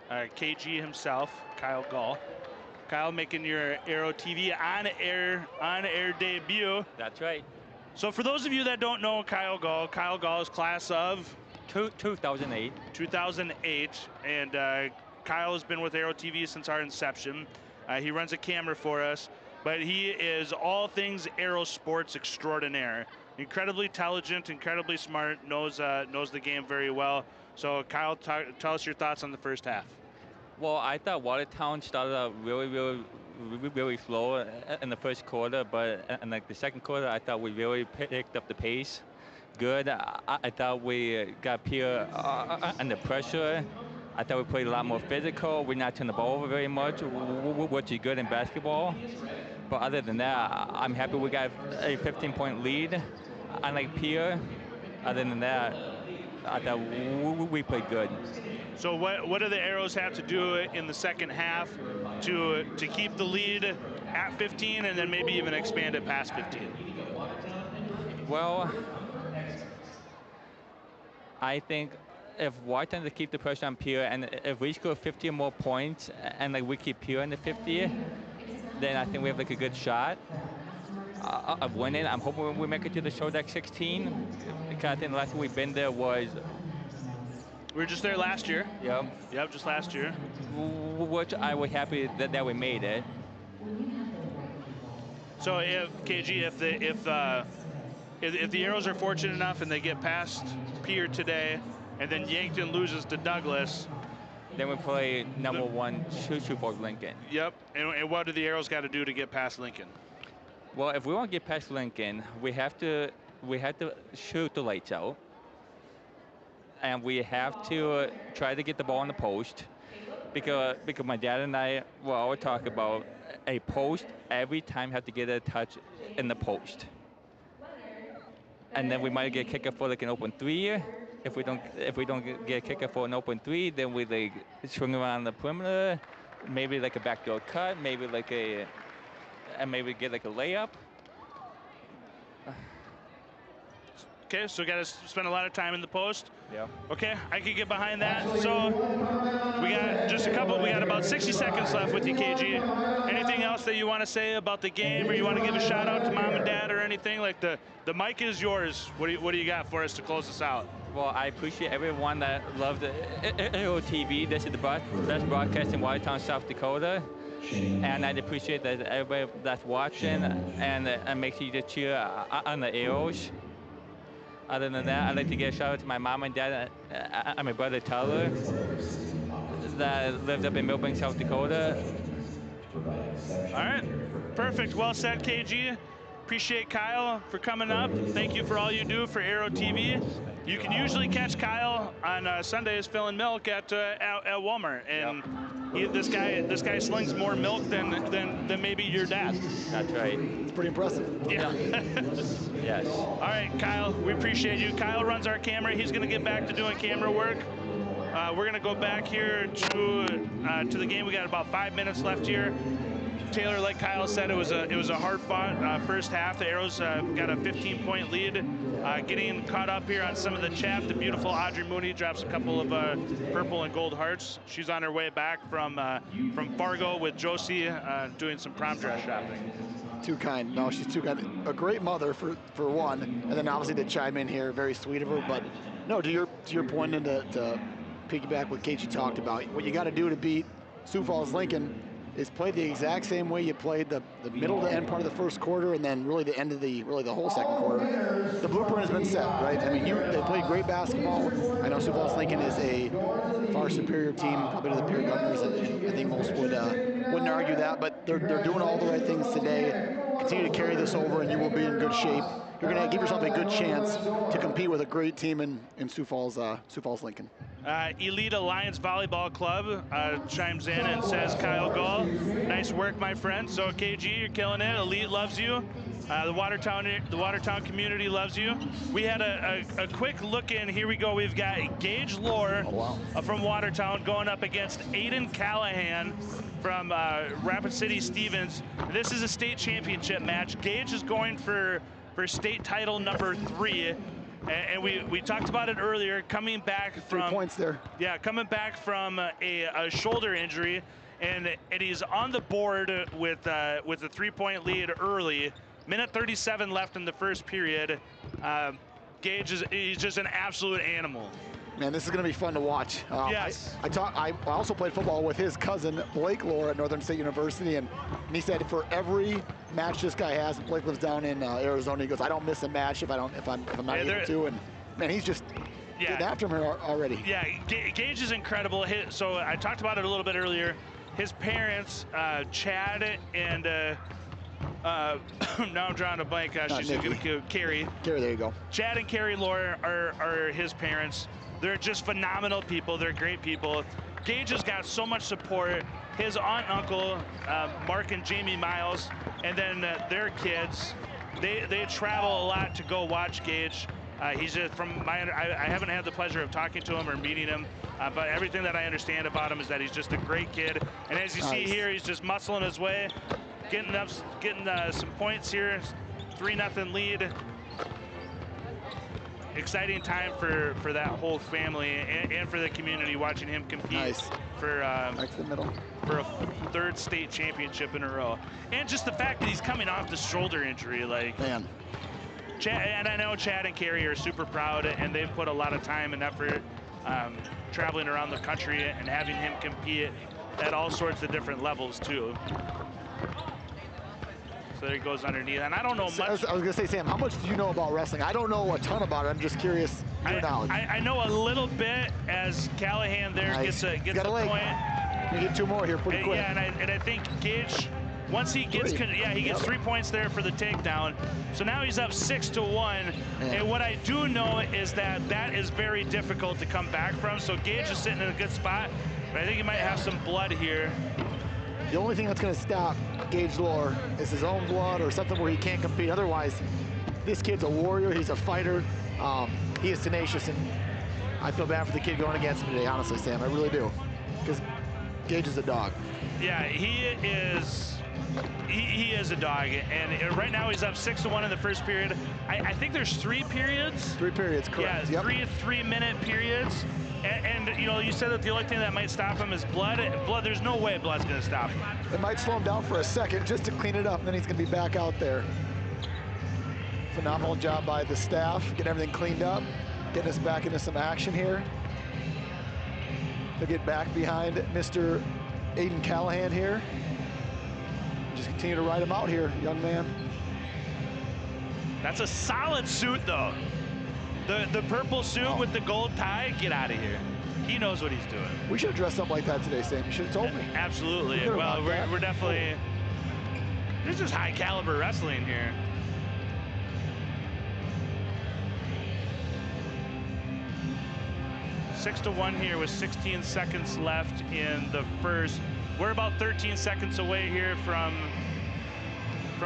KG himself, Kyle Gall. Kyle, making your Arrow TV on-air debut. That's right. So for those of you that don't know Kyle Gall is class of 2008. 2008, and Kyle has been with Arrow TV since our inception. He runs a camera for us, but he is all things Arrow sports extraordinaire. Incredibly intelligent, incredibly smart, knows the game very well. So Kyle, tell us your thoughts on the first half. Well, I thought Watertown started out really slow in the first quarter, but in like the second quarter, I thought we really picked up the pace. Good. I thought we got Pierre under pressure. I thought we played a lot more physical. We not turned the ball over very much, which is good in basketball. But other than that, I'm happy we got a 15-point lead. Unlike Pierre, other than that, I thought we played good. So what do the Arrows have to do in the second half to keep the lead at 15 and then maybe even expand it past 15? Well, I think if Watertown to keep the pressure on Pierre, and if we score 50 or more points, and like we keep Pierre in the 50, then I think we have like a good shot of winning. I'm hoping we make it to the show deck 16, because I think the last time we've been there was We were just there last year. Yep. Yep, just last year. Which I was happy that we made it. So if KG, if the Arrows are fortunate enough and they get past Pierre today, and then Yankton loses to Douglas, then we play number one Sioux Falls Lincoln. Yep. And what do the Arrows got to do to get past Lincoln? Well, if we want to get past Lincoln, we have to shoot the lights out, and we have to try to get the ball in the post, because my dad and I will always talk about a post every time have to get a touch in the post, and then we might get a kicker for like an open three. If we don't get a kicker for an open three, then we like swing around the perimeter, maybe like a backdoor cut, maybe get like a layup. Okay, so we got to spend a lot of time in the post. Yeah. Okay, I could get behind that. So we got about 60 seconds left with you, KG. Anything else that you want to say about the game, or you want to give a shout out to mom and dad or anything? Like the mic is yours. What do you got for us to close this out? Well, I appreciate everyone that loved AOTV. This is the best broadcast in Watertown, South Dakota. And I'd appreciate that everybody that's watching and make sure you just cheer on the Arrows. Other than that, I'd like to give a shout out to my mom and dad and my brother Tyler that lives up in Millbank, South Dakota. All right, perfect. Well said, KG. Appreciate Kyle for coming up. Thank you for all you do for Arrow TV. You can usually catch Kyle on Sundays filling milk at Walmart, and this guy slings more milk than maybe your dad. That's right. It's pretty impressive. Yeah. Yes. All right, Kyle, we appreciate you. Kyle runs our camera. He's going to get back to doing camera work. We're going to go back here to the game. We got about 5 minutes left here. Taylor, like Kyle said, it was a hard-fought first half. The Arrows got a 15-point lead. Getting caught up here on some of the chat. The beautiful Audrey Mooney drops a couple of purple and gold hearts. She's on her way back from Fargo with Josie doing some prom dress shopping. Too kind. No, she's too kind. A great mother for one, and then obviously to chime in here, very sweet of her. But no, to your point, and to piggyback what KG talked about, what you got to do to beat Sioux Falls Lincoln is play the exact same way you played the middle to end part of the first quarter, and then really the end of the whole second quarter. The blueprint has been set, right? I mean, they played great basketball. I know Sioux Falls Lincoln is a far superior team, probably to the Pierre Governors, and I think most wouldn't argue that. But they're doing all the right things today. Continue to carry this over, and you will be in good shape. You're going to give yourself a good chance to compete with a great team in Sioux Falls Lincoln. Elite Alliance Volleyball Club chimes in and says, Kyle Gull, nice work, my friend. So KG, you're killing it. Elite loves you. The Watertown community loves you. We had a quick look in. Here we go. We've got Gage Lohr from Watertown going up against Aiden Callahan from Rapid City Stevens. This is a state championship match. Gage is going for state title number 3. And we talked about it earlier, coming back from 3 points there. Yeah, coming back from a shoulder injury, and he's on the board with a 3-point lead early. Minute 37 left in the first period. Gage he's just an absolute animal. Man, this is going to be fun to watch. Yes. I also played football with his cousin Blake Lohr at Northern State University, and he said for every match this guy has, Blake lives down in Arizona. He goes, I don't miss a match if I'm not able to. And man, he's just getting after him already. Yeah, Gage is incredible. So I talked about it a little bit earlier. His parents, Chad and now I'm drawing a blank. She's going to Carrie. Carrie, there you go. Chad and Carrie Lohr are his parents. They're just phenomenal people. They're great people. Gage has got so much support. His aunt and uncle, Mark and Jamie Miles, and then their kids, they travel a lot to go watch Gage. He's just I haven't had the pleasure of talking to him or meeting him, but everything that I understand about him is that he's just a great kid. And as you see here, he's just muscling his way, getting some points here. 3-0 lead. Exciting time for that whole family and for the community watching him compete for a 3rd state championship in a row. And just the fact that he's coming off the shoulder injury, like, man. And I know Chad and Carrie are super proud, and they've put a lot of time and effort traveling around the country and having him compete at all sorts of different levels too. So there he goes underneath, and I don't know much. I was gonna say, Sam, how much do you know about wrestling? I don't know a ton about it. I'm just curious your knowledge. I know a little bit as Callahan there gets a point. You get 2 more here pretty quick. Yeah, and I think Gage, once he gets, he gets 3 points there for the takedown. So now he's up 6-1. And what I do know is that that is very difficult to come back from. So Gage is sitting in a good spot, but I think he might have some blood here. The only thing that's going to stop Gage Lohr is his own blood or something where he can't compete. Otherwise, this kid's a warrior. He's a fighter. He is tenacious, and I feel bad for the kid going against him today, honestly, Sam. I really do, because Gage is a dog. Yeah, he is a dog, and right now he's up 6-1 in the first period. I think there's 3 periods. 3 periods, correct. Yeah, yep. 3-minute periods. And you know, you said that the only thing that might stop him is blood. There's no way blood's going to stop him. It might slow him down for a second just to clean it up, and then he's going to be back out there. Phenomenal job by the staff, getting everything cleaned up, getting us back into some action here. They'll get back behind Mr. Aiden Callahan here. Just continue to ride him out here, young man. That's a solid suit, though. The purple suit with the gold tie, get out of here. He knows what he's doing. We should have dressed up like that today, Sam. You should have told me. Absolutely. Well, we're definitely, this is high caliber wrestling here. Six to 1 here with 16 seconds left in the first. We're about 13 seconds away here from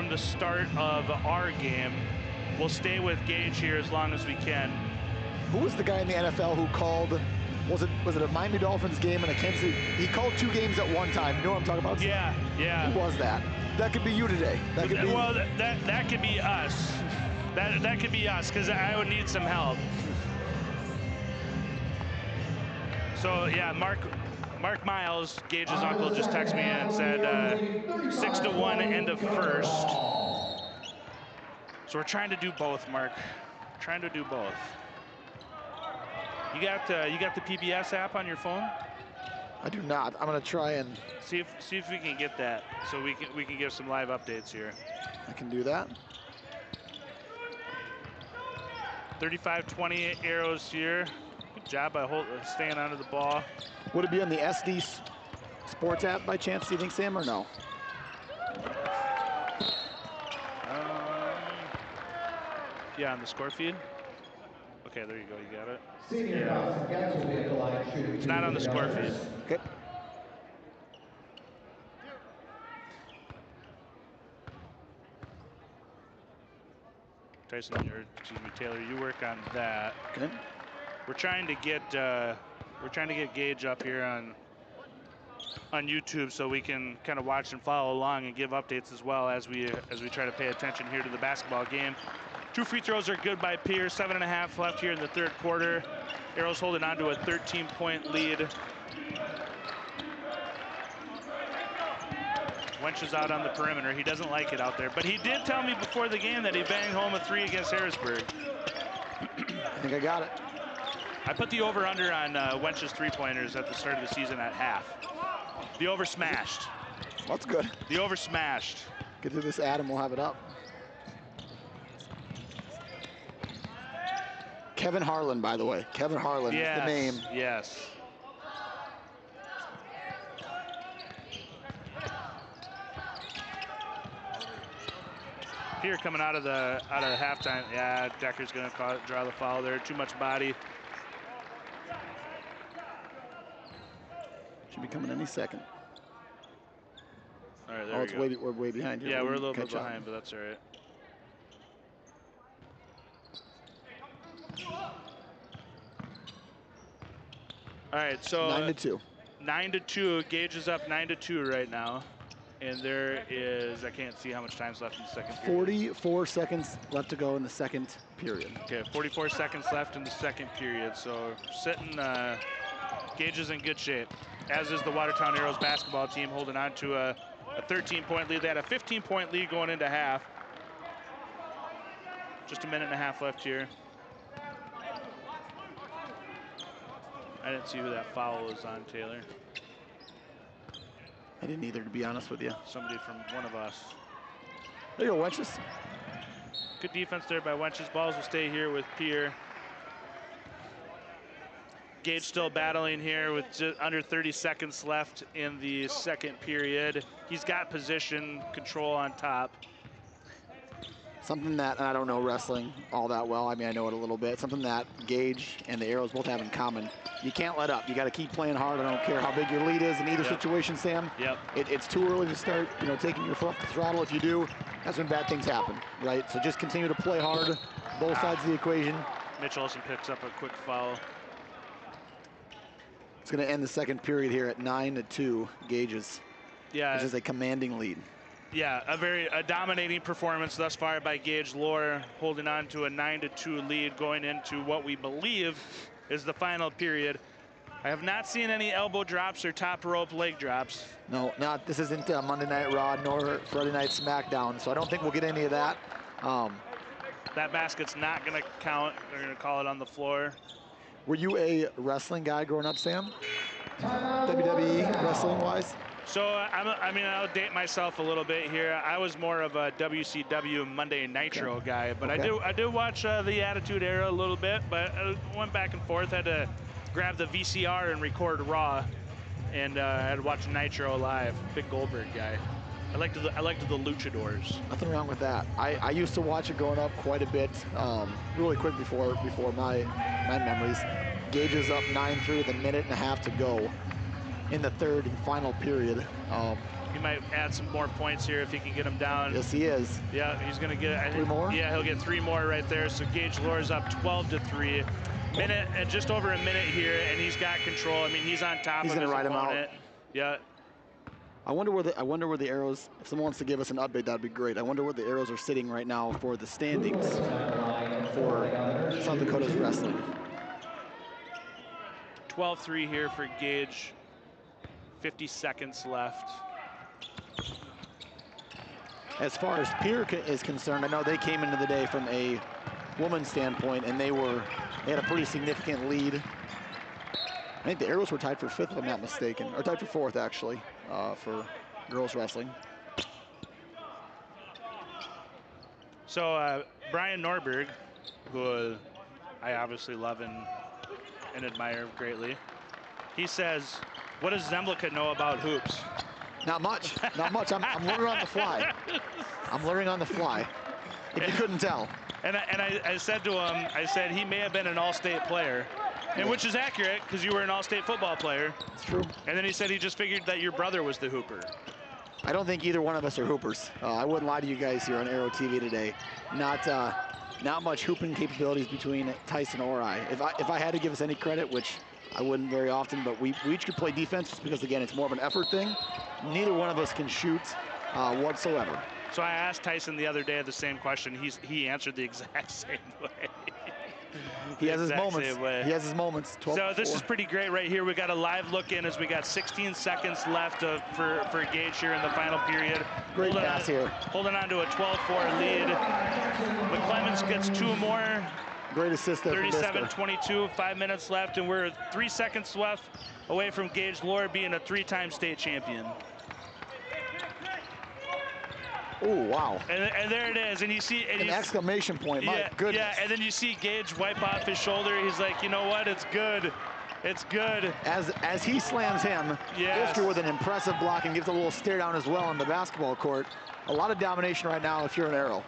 the start of our game. We'll stay with Gage here as long as we can. Who was the guy in the NFL who called, was it a Miami Dolphins game and a Kansas City? He called 2 games at one time. You know what I'm talking about? Yeah, yeah. Who was that? That could be you today. That could be. Well, that could be us. That could be us, because I would need some help. So yeah, Mark Miles, Gage's uncle, just texted me and said 6-1 end of first. So we're trying to do both, Mark. We're trying to do both. You got the PBS app on your phone? I do not. I'm gonna try and see if we can get that, so we can give some live updates here. I can do that. 35-28 arrows here. Good job by staying onto the ball. Would it be on the SD Sports app by chance, do you think, Sam, or no? Yeah, on the score feed. Okay, there you go. You got it. Senior Dawson Getz will be at the line shooting. It's not on the score feed. Okay. Tyson, or excuse me, Taylor, you work on that. Okay. We're trying to get Gage up here on YouTube so we can kind of watch and follow along and give updates as well as we try to pay attention here to the basketball game. 2 free throws are good by Pierre. 7.5 left here in the third quarter. Arrows holding on to a 13-point lead. Wench is out on the perimeter. He doesn't like it out there, but he did tell me before the game that he banged home a 3 against Harrisburg. I think I got it. I put the over-under on Wench's 3-pointers at the start of the season at half. The over smashed. That's good. The over smashed. Get to this ad and we'll have it up. Kevin Harlan, by the way. Kevin Harlan is the name. Yes. Pierre coming out of the halftime. Yeah, Decker's going to draw the foul there. Too much body. Should be coming any second. All right, there we go. We're way behind here. Yeah, we're a little bit behind, but that's all right. All right, so 9-2. 9-2. Gage is up 9-2 right now. And there is, I can't see how much time's left in the second period. 44 seconds left to go in the second period. Okay, 44 seconds left in the second period. So sitting, Gage is in good shape, as is the Watertown Arrows basketball team, holding on to a 13-point lead. They had a 15-point lead going into half. Just a minute and a half left here. I didn't see who that foul was on, Taylor. I didn't either, to be honest with you. Somebody from one of us. There you go, Wenches. Good defense there by Wenches. Balls will stay here with Pierre. Gage still battling here with just under 30 seconds left in the second period. He's got position control on top. Something that, and I don't know wrestling all that well. I mean, I know it a little bit. Something that Gage and the Arrows both have in common. You can't let up. You got to keep playing hard. I don't care how big your lead is in either situation, Sam. Yep. It's too early to start, taking your foot off the throttle. If you do, that's when bad things happen, right? So just continue to play hard, both sides of the equation. Mitch Olsen picks up a quick foul. It's going to end the second period here at 9-2 Gage's. Yeah. Which is a commanding lead. Yeah, a dominating performance thus far by Gage Lohr, holding on to a 9-2 lead going into what we believe is the final period. I have not seen any elbow drops or top rope leg drops. No, this isn't Monday Night Raw nor Friday Night SmackDown, so I don't think we'll get any of that. That basket's not going to count. They're going to call it on the floor. Were you a wrestling guy growing up, Sam? WWE wrestling-wise? So, I'll date myself a little bit here. I was more of a WCW Monday Nitro guy, but I did watch the Attitude Era a little bit, but I went back and forth. Had to grab the VCR and record Raw, and I had to watch Nitro live. Big Goldberg guy. I liked the Luchadors. Nothing wrong with that. I used to watch it growing up quite a bit, really quick before my memories. Gage is up 9-3 with a minute and a half to go in the third and final period. He might add some more points here if he can get them down. Yes, he is. Yeah, he's going to get 3 more? Yeah, he'll get 3 more right there. So Gage Lohr is up 12-3. Minute and just over a minute here, and he's got control. I mean, he's on top of his opponent. He's going to ride him out. Yeah. I wonder where the Arrows, if someone wants to give us an update, that'd be great. I wonder where the Arrows are sitting right now for the standings for South Dakota's wrestling. 12-3 here for Gage. 50 seconds left. As far as Pierre is concerned, I know they came into the day from a woman's standpoint, and they had a pretty significant lead. I think the Arrows were tied for 5th, if I'm not mistaken, or tied for 4th, actually, for girls wrestling. So Brian Norberg, who I obviously love and admire greatly, he says, what does Zemlicka know about hoops? Not much. Not much. I'm learning on the fly. I'm learning on the fly. If you couldn't tell. And I said to him, I said he may have been an all-state player, and which is accurate because you were an all-state football player. It's true. And then he said he just figured that your brother was the hooper. I don't think either one of us are hoopers. I wouldn't lie to you guys here on Arrow TV today. Not much hooping capabilities between Tyson or I. If I had to give us any credit, which I wouldn't very often, but we each could play defense just because, again, it's more of an effort thing. Neither one of us can shoot whatsoever. So I asked Tyson the other day the same question. He answered the exact same way. He has his moments. He has his moments. So this is pretty great right here. We got a live look in as we got 16 seconds left for Gage here in the final period. Great pass here. Holding on to a 12-4 lead. McClemens gets 2 more. Great assist there. 37-22, 5 minutes left, and we're 3 seconds left away from Gage Lohr being a 3-time state champion. Oh, wow. And there it is. And you see an exclamation point. My goodness. Yeah, and then you see Gage wipe off his shoulder. He's like, you know what? It's good. It's good. As he slams him, Isker with an impressive block and gives a little stare down as well on the basketball court. A lot of domination right now if you're an Arrow.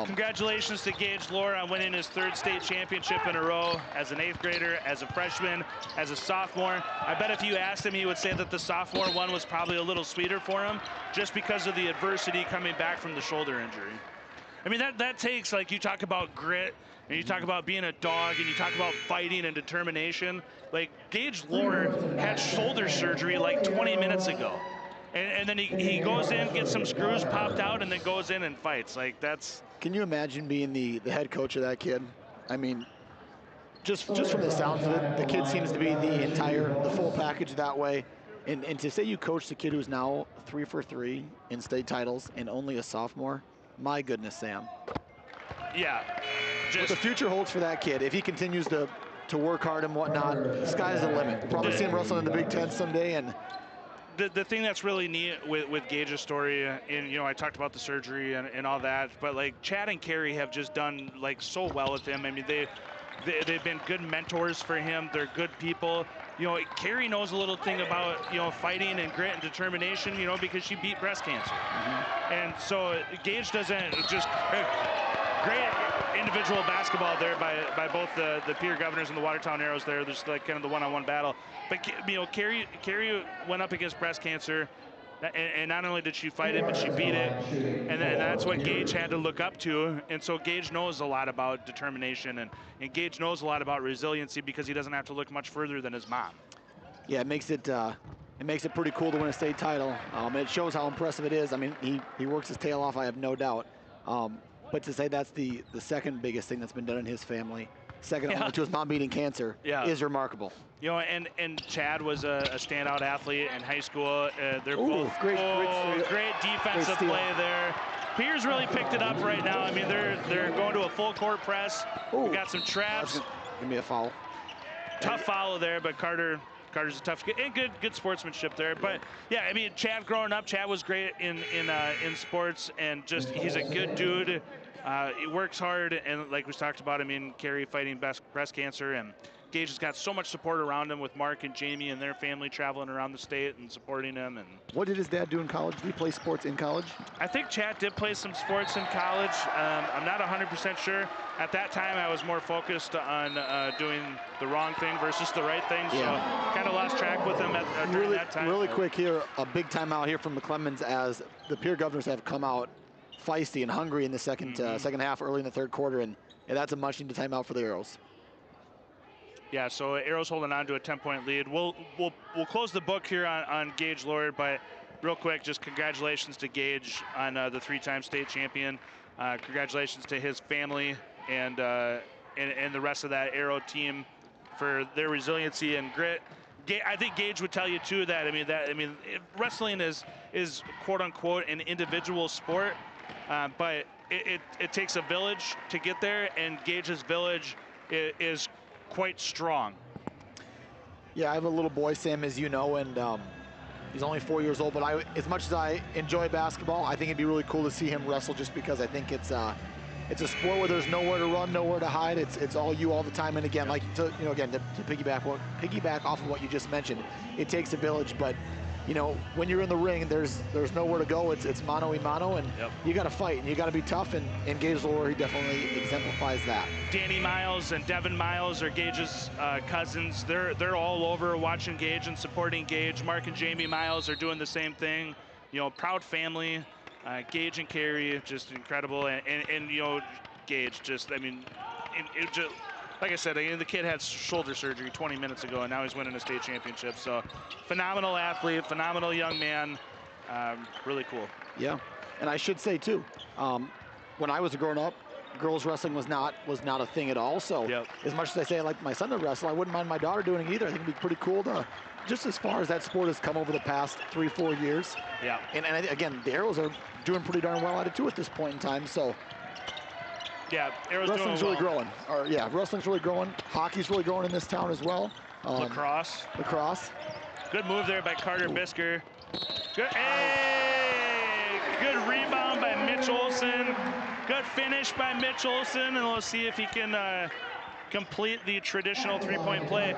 Congratulations to Gage Lohr on winning his 3rd state championship in a row as an 8th grader, as a freshman, as a sophomore. I bet if you asked him, he would say that the sophomore one was probably a little sweeter for him just because of the adversity coming back from the shoulder injury. I mean, that takes, like, you talk about grit, and you talk about being a dog, and you talk about fighting and determination. Like, Gage Lohr had shoulder surgery like 20 minutes ago. And then he goes in, gets some screws popped out, and then goes in and fights. Like, that's... Can you imagine being the head coach of that kid? I mean, just from the sounds of it, the kid seems to be the full package that way. And to say you coach the kid who's now 3 for 3 in state titles and only a sophomore, my goodness, Sam. Yeah. What the future holds for that kid, if he continues to to work hard and whatnot, the sky's the limit. We'll probably see him wrestling in the Big Ten someday. And the thing that's really neat with Gage's story, and you know, I talked about the surgery and all that, but like Chad and Carrie have just done like so well with him. I mean, they've been good mentors for him. They're good people. You know, Carrie knows a little thing about, you know, fighting and grit and determination, you know, because she beat breast cancer. And so Gage doesn't just great individual basketball there by both the Pierre Governors and the Watertown Arrows there. There's like kind of the one-on-one battle. But, you know, Carrie went up against breast cancer, and not only did she fight it, but she beat it. And that's what Gage had to look up to. And so Gage knows a lot about determination, and Gage knows a lot about resiliency because he doesn't have to look much further than his mom. Yeah, it makes it pretty cool to win a state title. And it shows how impressive it is. I mean, he works his tail off, I have no doubt. But to say that's the second biggest thing that's been done in his family, second only to his mom beating cancer, is remarkable. You know, and Chad was a standout athlete in high school. They're both great defensive play there. Pierre's really picked it up right now. I mean, they're going to a full court press. We got some traps. Give me a foul. Tough foul there, but Carter's a tough kid, and good sportsmanship there. But yeah, I mean, Chad growing up, Chad was great in sports, and just he's a good dude. He works hard, and like we talked about, I mean, Carrie fighting breast cancer, and Gage has got so much support around him with Mark and Jamie and their family traveling around the state and supporting him. And what did his dad do in college? Did he play sports in college? I think Chad did play some sports in college. I'm not 100% sure. At that time, I was more focused on doing the wrong thing versus the right thing, so kind of lost track with him during that time. Really quick here, a big timeout here from the Clemens as the Pierre Governors have come out feisty and hungry in the second half, early in the third quarter, and that's a much needed timeout for the Arrows. Yeah, so Arrows holding on to a 10-point lead. We'll close the book here on Gage Lord, but real quick, just congratulations to Gage on the three-time state champion. Congratulations to his family and the rest of that Arrow team for their resiliency and grit. I think Gage would tell you too that wrestling is quote unquote an individual sport, but it takes a village to get there, and Gage's village is quite strong. Yeah, I have a little boy, Sam, as you know, and he's only 4 years old, but as much as I enjoy basketball, I think it'd be really cool to see him wrestle, just because I think it's a sport where there's nowhere to run, nowhere to hide. It's all you all the time. And again, to piggyback off of what you just mentioned, it takes a village, but you know, when you're in the ring, there's nowhere to go. It's mano a mano, and you got to fight, and you got to be tough. And Gage Lower, he definitely exemplifies that. Danny Miles and Devin Miles are Gage's cousins. They're all over watching Gage and supporting Gage. Mark and Jamie Miles are doing the same thing. You know, proud family. Gage and Carrie, just incredible, and you know, Gage, just, I mean, it just, like I said, the kid had shoulder surgery 20 minutes ago, and now he's winning a state championship. So, phenomenal athlete, phenomenal young man, really cool. Yeah, and I should say too, when I was growing up, girls wrestling was not a thing at all. So, as much as I say I like my son to wrestle, I wouldn't mind my daughter doing it either. I think it'd be pretty cool to, just as far as that sport has come over the past 3-4 years. Yeah. And again, the Arrows are doing pretty darn well at it too at this point in time. So. Yeah, Arrows wrestling's doing really growing. Wrestling's really growing. Hockey's really growing in this town as well. Lacrosse. Good move there by Carter Bisker. Good rebound by Mitch Olson. Good finish by Mitch Olson, and we'll see if he can complete the traditional three-point play.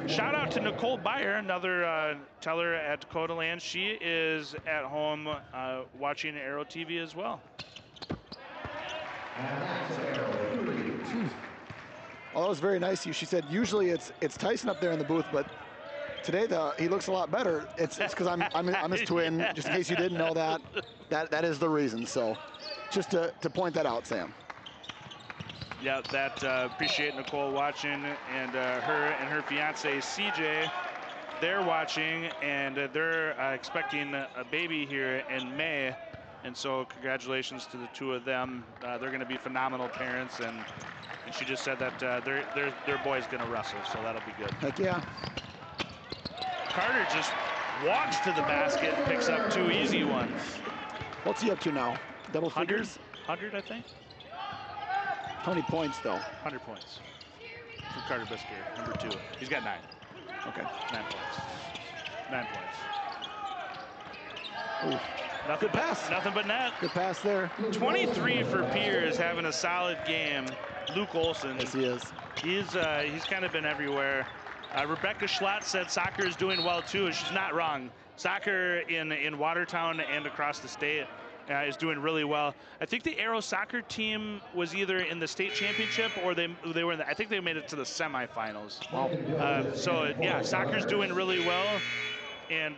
Shout out to Nicole Byer, another teller at Dakota Land. She is at home watching Arrow TV as well. Oh, that was very nice of you. She said usually it's Tyson up there in the booth, but today he looks a lot better. It's because I'm his twin. Just in case you didn't know that is the reason. So just to point that out, Sam. Yeah, appreciate Nicole watching, and her fiance CJ, they're watching, and they're expecting a baby here in May. And so congratulations to the two of them. They're going to be phenomenal parents, and she just said that their boy's going to wrestle, so that'll be good. Heck yeah. Carter just walks to the basket and picks up two easy ones. What's he up to now? Double figures? 100, I think. How many points, though? 100 points. for Carter Bisker, number 2. He's got 9. Okay. 9 points. 9 points. Ooh. Nothing, Good pass. Nothing but net. Good pass there. 23 for Pierre is having a solid game. Luke Olson. Yes, he is. He's kind of been everywhere. Rebecca Schlatt said soccer is doing well too, and she's not wrong. Soccer in Watertown and across the state is doing really well. I think the Arrow soccer team was either in the state championship or they were in I think they made it to the semifinals. Wow. So yeah, soccer's doing really well. And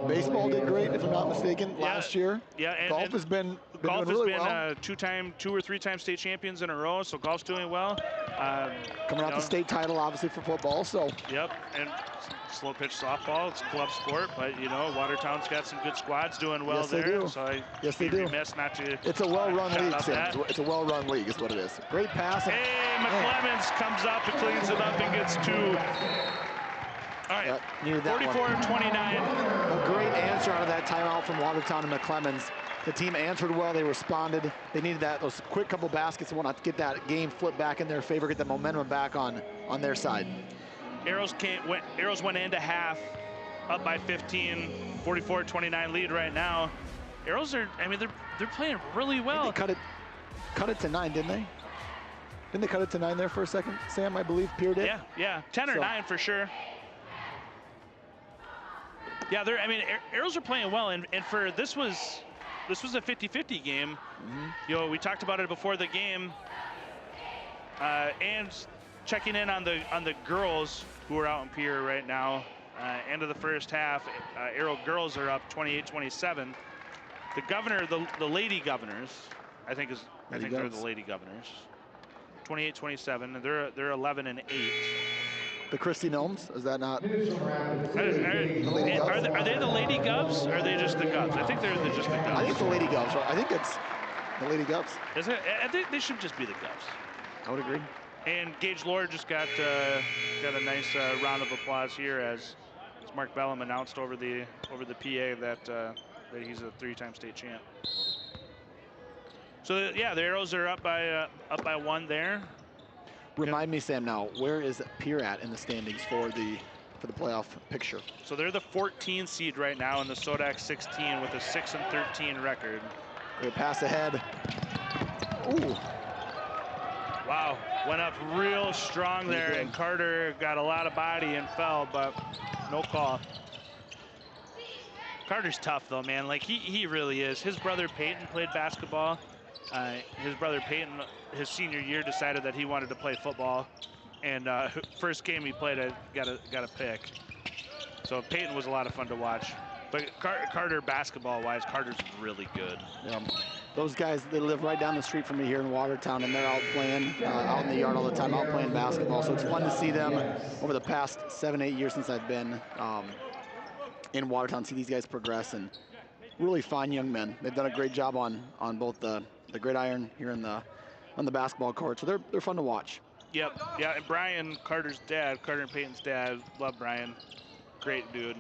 baseball did great, if I'm not mistaken, last year. Yeah, and golf has been golf doing really has well. been 2 or 3 time state champions in a row, so golf's doing well. Coming off the state title, obviously, for football, so. Yep, and slow pitch softball, it's club sport, but you know, Watertown's got some good squads doing well there. They do. So yes, they do. Not to it's a well-run league, Sam. It's a well-run league, is what it is. Great pass. Hey, McClemens comes up and cleans it up and gets 2. All right, 44-29. A great answer out of that timeout from Watertown and McClemens. The team answered well, they responded. They needed those quick couple baskets to want to get that game flipped back in their favor, get the momentum back on their side. Arrows went into half, up by 15, 44-29 lead right now. Arrows are, I mean, they're playing really well. They cut it to 9, didn't they? Didn't they cut it to 9 there for a second, Sam, I believe Pierre did? Yeah, 10 or 9 for sure. Yeah, I mean, Arrows are playing well, and for this was a 50-50 game. You know, we talked about it before the game, and checking in on the girls who are out in Pierre right now. End of the first half, Arrow girls are up 28-27. The governor, the Lady Governors, I think they're the Lady Governors. 28-27, and they're 11-8. The Christy Gnomes, is that not? Are they the Lady Govs, or are they just the Govs? I think they're just the Govs. I think it's the Lady Govs, right? I think it's the Lady Govs. Is it? I think they should just be the Govs. I would agree. And Gage Lord just got a nice round of applause here as Mark Bellum announced over the PA that he's a 3-time state champ. So yeah, the Arrows are up by 1 there. Remind me, Sam, now, where is Pierre at in the standings for the playoff picture? So they're the 14th seed right now in the Sodak 16 with a 6-13 record. Good pass ahead. Ooh. Wow, went up real strong there, and Carter got a lot of body and fell, but no call. Carter's tough though, man. Like he really is. His brother Peyton played basketball. His brother Peyton, his senior year, decided that he wanted to play football, and first game he played, got a pick. So Peyton was a lot of fun to watch. But Carter, basketball-wise, Carter's really good. Yeah. Those guys, they live right down the street from me here in Watertown, and they're out playing out in the yard all the time, out playing basketball. So it's fun to see them over the past 7-8 years since I've been in Watertown, see these guys progress, and really fine young men. They've done a great job on both the gridiron here on the basketball court. So they're fun to watch. Yep, yeah, and Brian, Carter and Peyton's dad, love Brian. Great dude.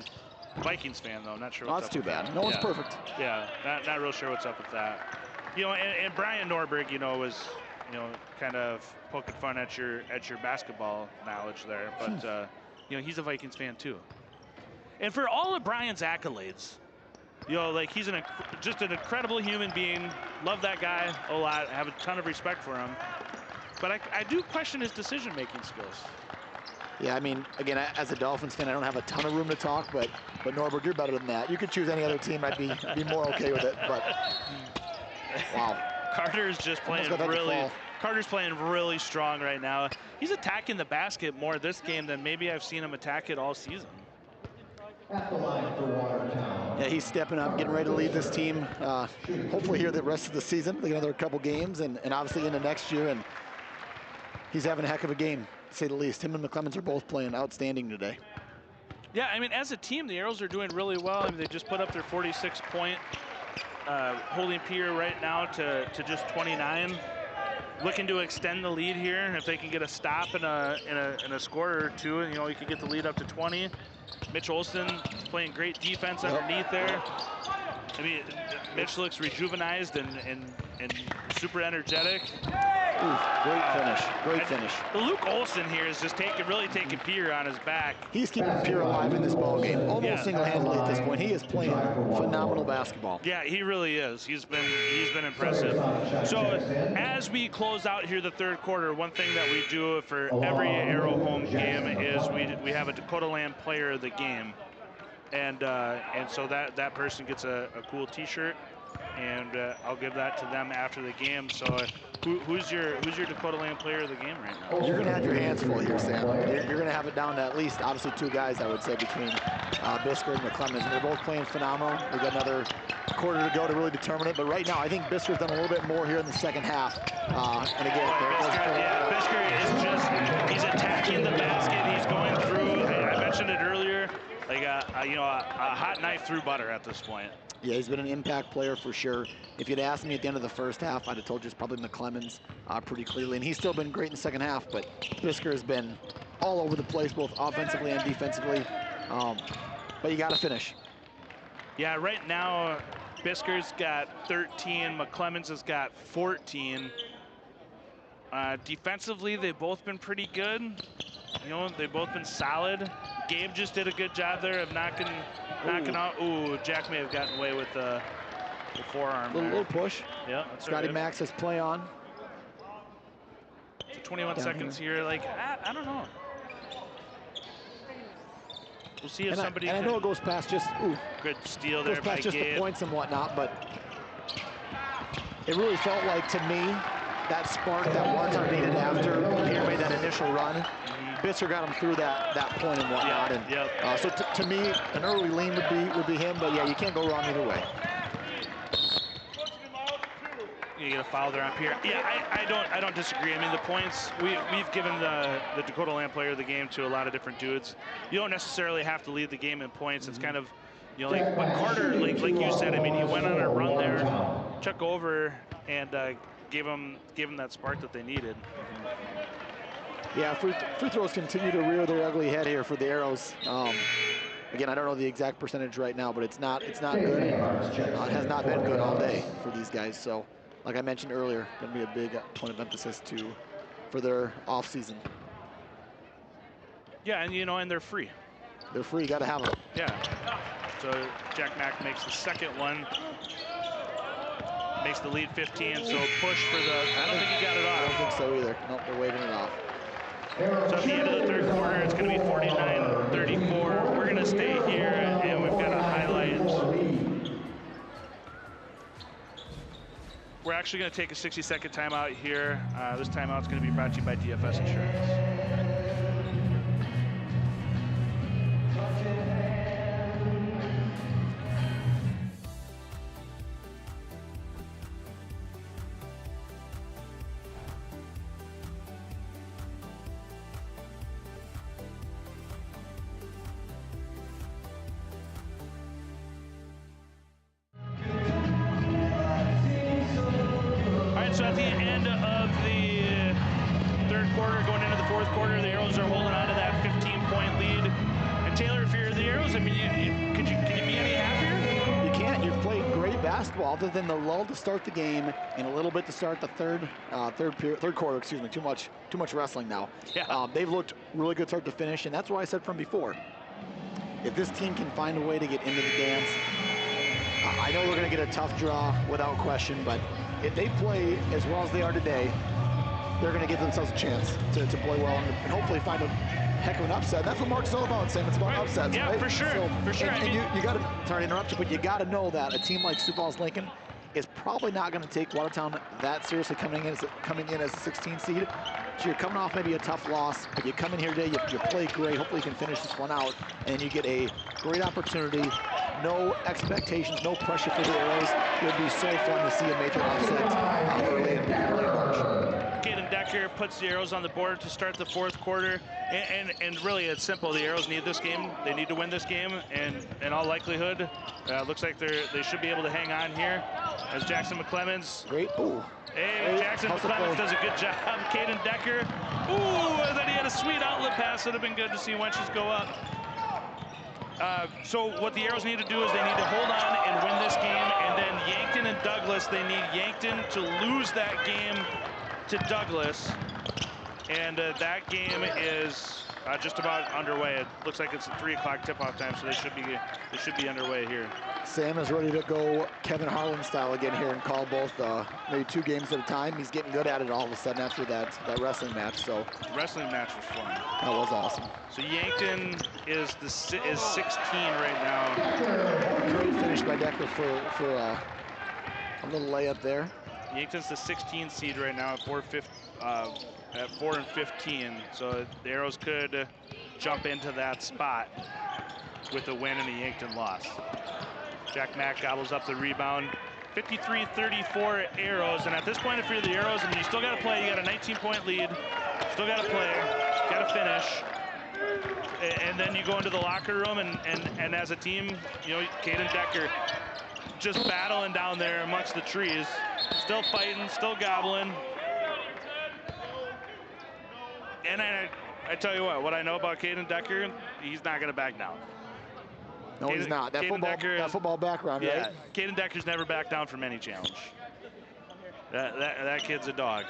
Vikings fan though, not sure what's up. That's too bad. No one's perfect. Yeah, not real sure what's up with that. You know, and Brian Norberg, you know, was, you know, kind of poking fun at your basketball knowledge there, but you know, he's a Vikings fan too. And for all of Brian's accolades, you know, like he's just an incredible human being. Love that guy a lot. I have a ton of respect for him. But I do question his decision-making skills. Yeah, I mean, again, as a Dolphins fan, I don't have a ton of room to talk, but Norberg, you're better than that. You could choose any other team, I'd be more okay with it. But wow, Carter's just playing Carter's playing really strong right now. He's attacking the basket more this game than maybe I've seen him attack it all season. At the line for Watertown. Yeah, he's stepping up, getting ready to lead this team. Hopefully here the rest of the season, like another couple games, and obviously into next year. And he's having a heck of a game, to say the least. Him and McClemens are both playing outstanding today. Yeah, I mean, as a team, the Arrows are doing really well. I mean, they just put up their 46-point, holding Pierre right now to just 29. Looking to extend the lead here. If they can get a stop and a score or two, you know, you could get the lead up to 20. Mitch Olson playing great defense underneath there. I mean, Mitch looks rejuvenized and super energetic. Ooh, great finish. Great finish. Luke Olson here is just really taking Pierre on his back. He's keeping Pierre alive in this ball game, almost single-handedly at this point. He is playing phenomenal basketball. Yeah, he really is. He's been impressive. So as we close out here the third quarter, one thing that we do for every Arrow home game is we have a Dakota Land Player of the Game, and so that person gets a cool T-shirt, and I'll give that to them after the game. So who's your Dakota Land Player of the Game right now? You're going to have your hands full here, Sam. You're going to have it down to at least, obviously, 2 guys, I would say, between Bisker and McClemens. And they're both playing phenomenal. We've got another quarter to go to really determine it. But right now, I think Bisker's done a little bit more here in the second half. And again, Bisker is just, he's attacking the basket. He's going through, I mentioned it earlier, like a hot knife through butter at this point. Yeah, he's been an impact player for sure. If you'd asked me at the end of the first half, I'd have told you it's probably McClemens pretty clearly. And he's still been great in the second half, but Bisker has been all over the place, both offensively and defensively. But you got to finish. Yeah, right now, Bisker's got 13. McClemens has got 14. Defensively, they've both been pretty good. They've both been solid. Gabe just did a good job there of knocking out. Ooh, Jack may have gotten away with the forearm. Little push. Yeah, that's Scotty right. Max has play on. So 21 seconds here. Like, I don't know. We'll see if somebody. And I know it goes past just good steal there by Gabe. Goes past just the points and whatnot, but it really felt like to me that spark that Watertown needed after Pierre made that initial run. Bisker got him through that point and whatnot. So to me, an early lean would be him. But yeah, you can't go wrong either way. You get a foul there on Pierre. Yeah, I don't disagree. I mean, the points we've given the Dakota Land Player of the Game to a lot of different dudes. You don't necessarily have to lead the game in points. It's kind of like, but Carter, like you said, I mean, he went on a run there, took over, and gave him that spark that they needed. Yeah, free throws continue to rear their ugly head here for the Arrows. Again, I don't know the exact percentage right now, but it's not good. It has not been good all day for these guys. So, like I mentioned earlier, going to be a big point of emphasis for their off season. Yeah, and they're free. They're free. Got to have them. Yeah. So Jack Mack makes the second one. Makes the lead 15. So push for the. I don't think he got it off. I don't think so either. Nope, they're waving it off. So at the end of the third quarter, it's going to be 49-34. We're going to stay here, and we've got a highlight. We're actually going to take a 60-second timeout here. This timeout is going to be brought to you by DFS Insurance. So at the end of the third quarter, going into the fourth quarter, the Arrows are holding on to that 15-point lead. And Taylor, if you're the Arrows, I mean, can you be any happier? You can't. You've played great basketball, other than the lull to start the game and a little bit to start the third quarter. Excuse me. Too much wrestling now. Yeah. They've looked really good start to finish, and that's what I said from before. If this team can find a way to get into the dance, I know they're going to get a tough draw without question, but if they play as well as they are today, they're going to give themselves a chance to play well and hopefully find a heck of an upset. That's what Mark's all about, Sam. It's about upsets, yeah, right? For sure. And you got to, sorry to interrupt you, but you got to know that a team like Sioux Falls Lincoln is probably not going to take Watertown that seriously coming in as a 16 seed. So you're coming off maybe a tough loss, but you come in here today, you play great. Hopefully you can finish this one out, and you get a great opportunity. No expectations, no pressure for the Arrows. It would be so fun to see a major upset early in March. Caden Decker puts the Arrows on the board to start the fourth quarter. And really, it's simple. The Arrows need this game. They need to win this game. And in all likelihood, looks like they should be able to hang on here. As Jackson McClemens. Great. Ooh. Hey, Jackson McClemens does a good job. Caden Decker. Ooh, and then he had a sweet outlet pass. Would have been good to see Wenches go up. So what the Arrows need to do is they need to hold on and win this game Douglas. They need Yankton to lose that game to Douglas. And that game is just about underway. It looks like it's a 3 o'clock tip-off time, so they should be underway here. Sam is ready to go Kevin Harlan style again here and call both maybe 2 games at a time. He's getting good at it all of a sudden after that wrestling match. So the wrestling match was fun. That was awesome. So Yankton is 16 right now. Great finish by Decker for a little layup there. Yankton's the 16 seed right now at 4-15. So the Arrows could jump into that spot with a win and a Yankton loss. Jack Mack gobbles up the rebound. 53-34 Arrows, and at this point, if you're the Arrows, and you still got to play, you got a 19-point lead, still got to play, got to finish, and then you go into the locker room, and as a team, you know, Caden Decker just battling down there amongst the trees, still fighting, still gobbling. And I tell you what I know about Caden Decker, he's not going to back down. No, he's not. That football background, yeah, right? Caden Decker's never backed down from any challenge. That kid's a dog.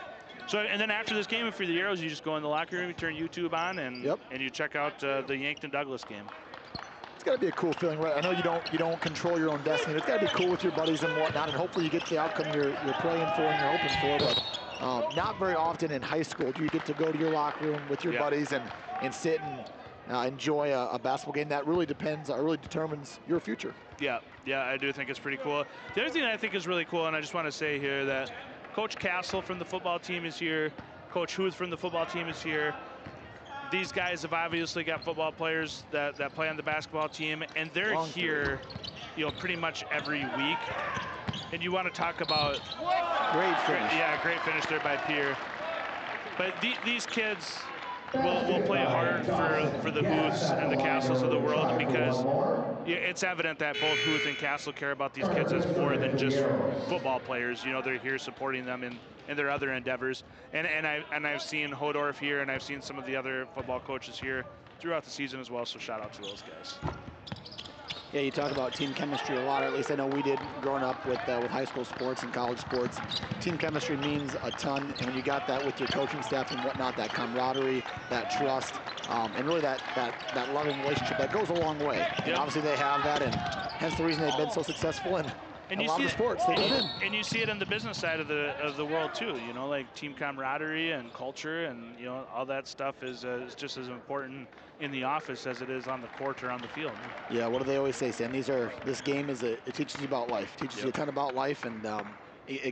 So, and then after this game, if you're the Arrows, you just go in the locker room, you turn YouTube on, and you check out the Yankton Douglas game. It's got to be a cool feeling, right? I know you don't control your own destiny, but it's got to be cool with your buddies and whatnot, and hopefully you get the outcome you're praying for and you're hoping for. But not very often in high school do you get to go to your locker room with your buddies and sit and enjoy a basketball game that really determines your future. Yeah, I do think it's pretty cool. The other thing I think is really cool, and I just want to say here that Coach Castle from the football team is here, Coach Huth from the football team is here. These guys have obviously got football players that play on the basketball team, and they're here, you know, pretty much every week. And you want to talk about great finish. Great finish there by Pierre. But these kids will play hard for the Huths and the Castles of the world, because it's evident that both Huth and Castle care about these kids as more than just football players. You know, they're here supporting them in their other endeavors. And I've seen Hodorf here, and I've seen some of the other football coaches here throughout the season as well. So shout out to those guys. Yeah, you talk about team chemistry a lot, or at least I know we did growing up with high school sports and college sports. Team chemistry means a ton, and when you got that with your coaching staff and whatnot, that camaraderie, that trust, and really that loving relationship, that goes a long way. Yep. And obviously they have that, and hence the reason they've been so successful in a lot of the sports they've been in. And you see it in the business side of the world too. You know, like team camaraderie and culture, and you know, all that stuff is just as important in the office as it is on the court or on the field. Yeah, what do they always say, Sam? This game it teaches you about life. It teaches you a ton about life, and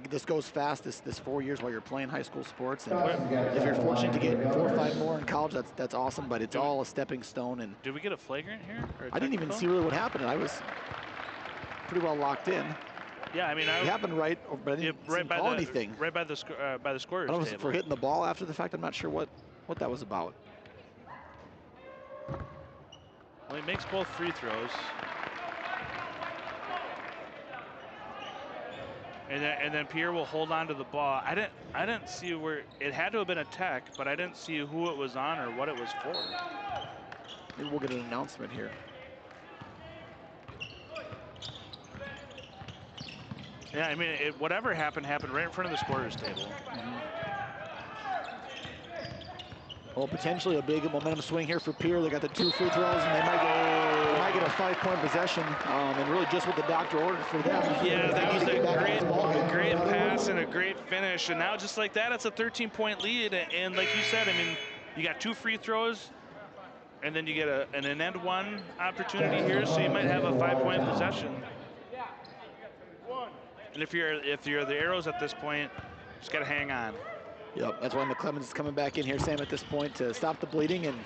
this goes fast. This 4 years while you're playing high school sports, and if you're fortunate to get 4 or 5 more in college, that's awesome. But it's all a stepping stone. And did we get a flagrant here? I didn't even see really what happened. I was pretty well locked in. Yeah, I mean, it happened right, but I didn't call anything. Right by the scorer's table. I don't know, for hitting the ball after the fact. I'm not sure what that was about. Well, he makes both free throws. And then Pierre will hold on to the ball. I didn't see where it had to have been a tech, but I didn't see who it was on or what it was for. Maybe we'll get an announcement here. Yeah, I mean, whatever happened right in front of the scorer's table. Well, potentially a big momentum swing here for Pierre. They got the 2 free throws, and they might get a 5-point possession, and really just what the doctor ordered for them. Yeah, that was a great pass and a great finish, and now just like that, it's a 13-point lead. And like you said, I mean, you got 2 free throws, and then you get an end one opportunity here, so you might have a 5-point possession. And if you're the Arrows at this point, just got to hang on. Yep, that's why McClemens is coming back in here, Sam, at this point to stop the bleeding and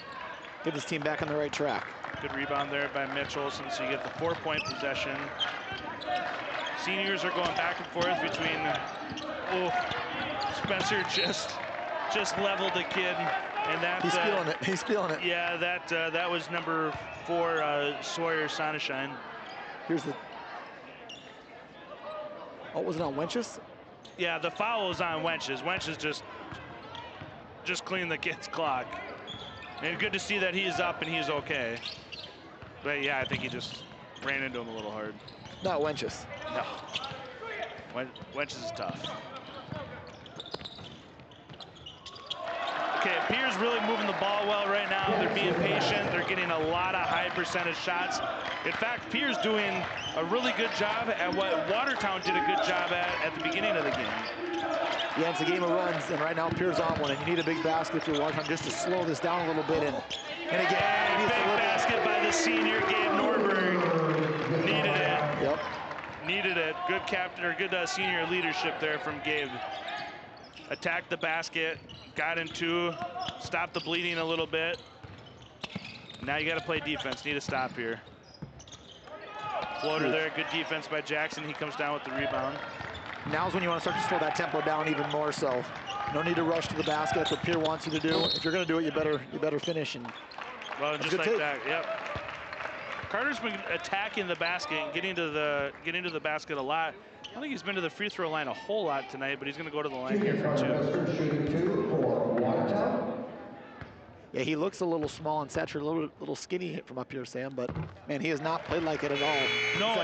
get this team back on the right track. Good rebound there by Mitch Olson, so you get the 4-point possession. Seniors are going back and forth between, Spencer just leveled the kid. And that, he's feeling it. Yeah, that was number 4, Sawyer Sonneschein. Here's the, was it on Wenches? Yeah, the foul is on Wenches. Wenches just cleaned the kid's clock. And good to see that he's up and he's okay. But yeah, I think he just ran into him a little hard. Not Wenches. No. Wenches is tough. Okay, Pierre's really moving the ball well right now. They're being patient. They're getting a lot of high percentage shots. In fact, Pierre's doing a really good job at what Watertown did a good job at the beginning of the game. Yeah, it's a game of runs, and right now Pierre's on one, and you need a big basket if you're Watertown just to slow this down a little bit. And again, big basket by the senior, Gabe Norberg. Needed it. Yep. Needed it. Good captain, or good senior leadership there from Gabe. Attacked the basket, got in two, stopped the bleeding a little bit. Now you got to play defense. Need a stop here. Floater there, good defense by Jackson. He comes down with the rebound. Now's when you want to start to slow that tempo down even more so. No need to rush to the basket. That's what Pierre wants you to do. If you're going to do it, you better finish. And well, just like that, yep. Carter's been attacking the basket and getting to the basket a lot. I don't think he's been to the free throw line a whole lot tonight, but he's going to go to the line here for two. Yeah, he looks a little small and saturated, a little skinny from up here, Sam, but man, he has not played like it at all. No,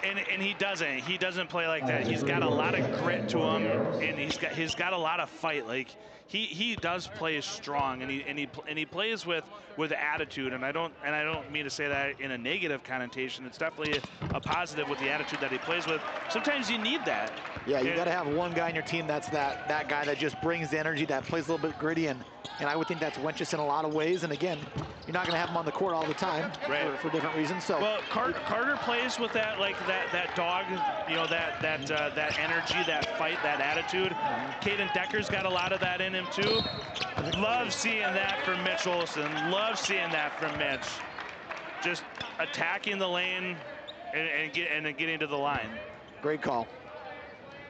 and he doesn't. He doesn't play like that. He's got a lot of grit to him, and he's got a lot of fight. Like he does play strong, and he plays with attitude. And I don't mean to say that in a negative connotation. It's definitely a positive with the attitude that he plays with. Sometimes you need that. Yeah, you got to have one guy on your team that's that guy that just brings the energy, that plays a little bit gritty, and I would think that's Wenches in a lot of ways. And again, you're not going to have him on the court all the time, right, for different reasons. So well, Carter plays with that, like that dog, you know, that energy, that fight, that attitude. Caden Decker's got a lot of that in him too. Love seeing that from Mitch Olson. Love seeing that from Mitch. Just attacking the lane and getting to the line. Great call.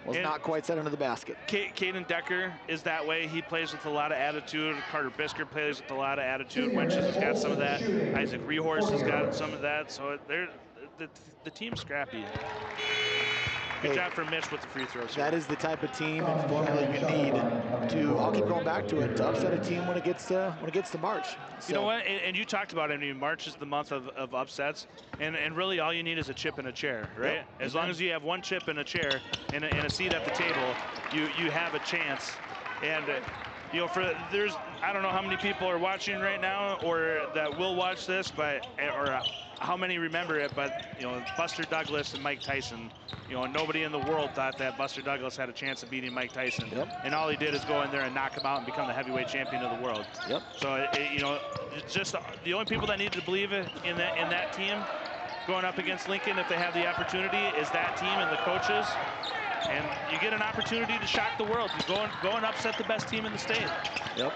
Was not quite set into the basket. Caden Decker is that way. He plays with a lot of attitude. Carter Bisker plays with a lot of attitude. Wenches has got some of that. Isaac Rehorst has got some of that. So the team's scrappy. Good job for Mitch with the free throws. That is the type of team and formula you need to, I'll keep going back to it, to upset a team when it gets to March. So. You know what, and you talked about it, I mean, March is the month of upsets, and really all you need is a chip and a chair, right? Yep. As long as you have one chip and a chair and a seat at the table, you have a chance. And you know, there's, I don't know how many people are watching right now or that will watch this, but or how many remember it, but you know, Buster Douglas and Mike Tyson, you know, nobody in the world thought that Buster Douglas had a chance of beating Mike Tyson. Yep. And all he did is go in there and knock him out and become the heavyweight champion of the world. Yep. So you know, it's just the only people that need to believe in that team going up against Lincoln, if they have the opportunity, is that team and the coaches. And you get an opportunity to shock the world. You go and upset the best team in the state. Yep.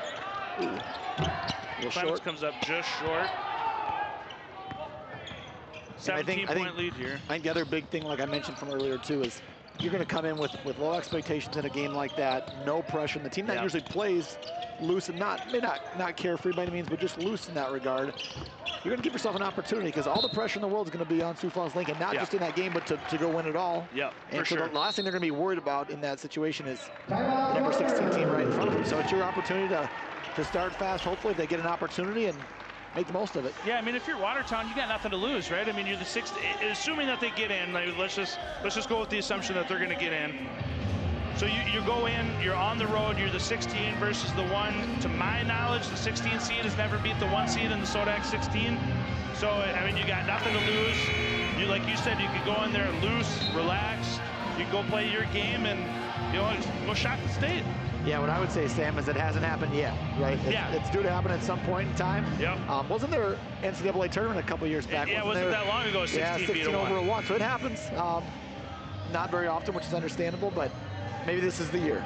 Clemens comes up just short. 17-point lead here. I think the other big thing, like I mentioned from earlier too, is you're going to come in with low expectations in a game like that, no pressure. And the team that usually plays loose and not carefree by any means, but just loose in that regard, you're going to give yourself an opportunity because all the pressure in the world is going to be on Sioux Falls Lincoln, not just in that game, but to go win it all. Yeah, and for sure. The last thing they're going to be worried about in that situation is the number 16 team right in front of them. So it's your opportunity to start fast. Hopefully they get an opportunity and make the most of it. Yeah, I mean, if you're Watertown, you got nothing to lose, right? I mean, you're the sixth. Assuming that they get in, like, let's just go with the assumption that they're going to get in. So you go in, you're on the road, you're the 16 versus the 1. To my knowledge, the 16 seed has never beat the 1 seed in the Sodak 16. So, I mean, you got nothing to lose. You, like you said, you could go in there loose, relax. You can go play your game and, you know, go shock the state. Yeah, what I would say, Sam, is it hasn't happened yet, right? It's due to happen at some point in time. Yep. Wasn't there NCAA tournament a couple years back? Yeah, it wasn't that long ago, 16 over a 1. So it happens. Not very often, which is understandable, but maybe this is the year.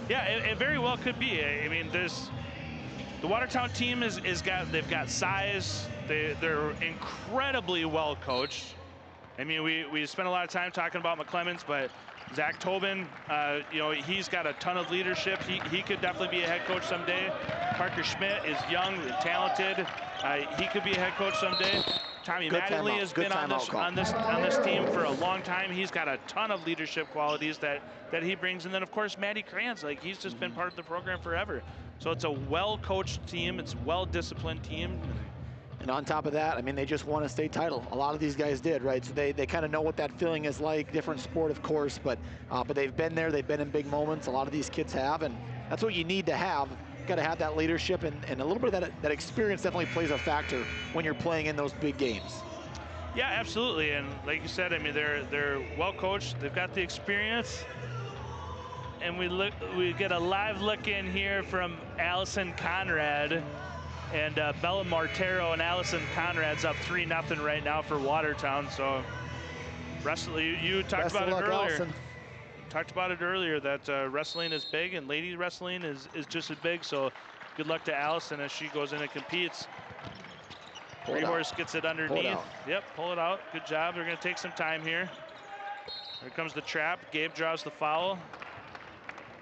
Yeah, it very well could be. I mean, the Watertown team they've got size. They're incredibly well coached. I mean, we spent a lot of time talking about McClemens, but Zach Tobin, you know, he's got a ton of leadership. He could definitely be a head coach someday. Parker Schmidt is young and talented. He could be a head coach someday. Tommy Mattingly has been on this team for a long time. He's got a ton of leadership qualities that he brings. And then, of course, Matty Kranz, like, he's just been part of the program forever. So it's a well-coached team. It's a well-disciplined team. And on top of that, I mean, they just won a state title. A lot of these guys did, right? So they kind of know what that feeling is like. Different sport, of course, but they've been there. They've been in big moments. A lot of these kids have, and that's what you need to have. Got to have that leadership, and a little bit of that experience definitely plays a factor when you're playing in those big games. Yeah, absolutely. And like you said, I mean, they're well coached. They've got the experience. And we get a live look in here from Allison Conrad. And Bella Martero and Allison Conrad's up 3-0 right now for Watertown. So, wrestling, you talked about it earlier. Allison. Talked about it earlier that wrestling is big and ladies wrestling is just as big. So, good luck to Allison as she goes in and competes. Rehorse gets it underneath. Yep, pull it out. Good job. They're going to take some time here. Here comes the trap. Gabe draws the foul.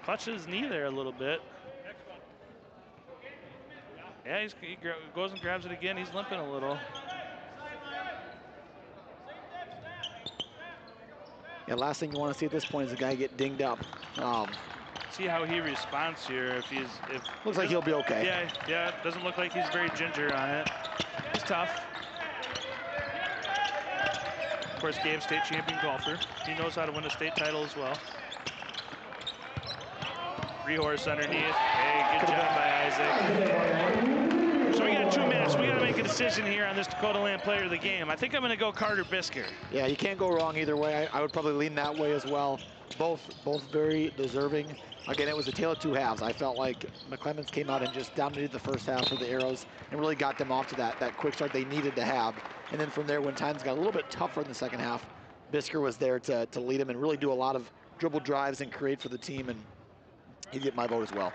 Clutches his knee there a little bit. Yeah, he goes and grabs it again. He's limping a little. Yeah, last thing you want to see at this point is a guy get dinged up. See how he responds here. Looks like he'll be okay. Yeah. Doesn't look like he's very ginger on it. He's tough. Of course, Gabe, state champion golfer. He knows how to win a state title as well. Rehorse underneath. Hey, good job by Isaac. So we got 2 minutes. We got to make a decision here on this Dakota Land player of the game. I think I'm going to go Carter Bisker. Yeah, you can't go wrong either way. I would probably lean that way as well. Both very deserving. Again, it was a tale of 2 halves. I felt like McClemens came out and just dominated the first half for the Arrows and really got them off to that quick start they needed to have. And then from there, when times got a little bit tougher in the second half, Bisker was there to lead them and really do a lot of dribble drives and create for the team, and he'd get my vote as well.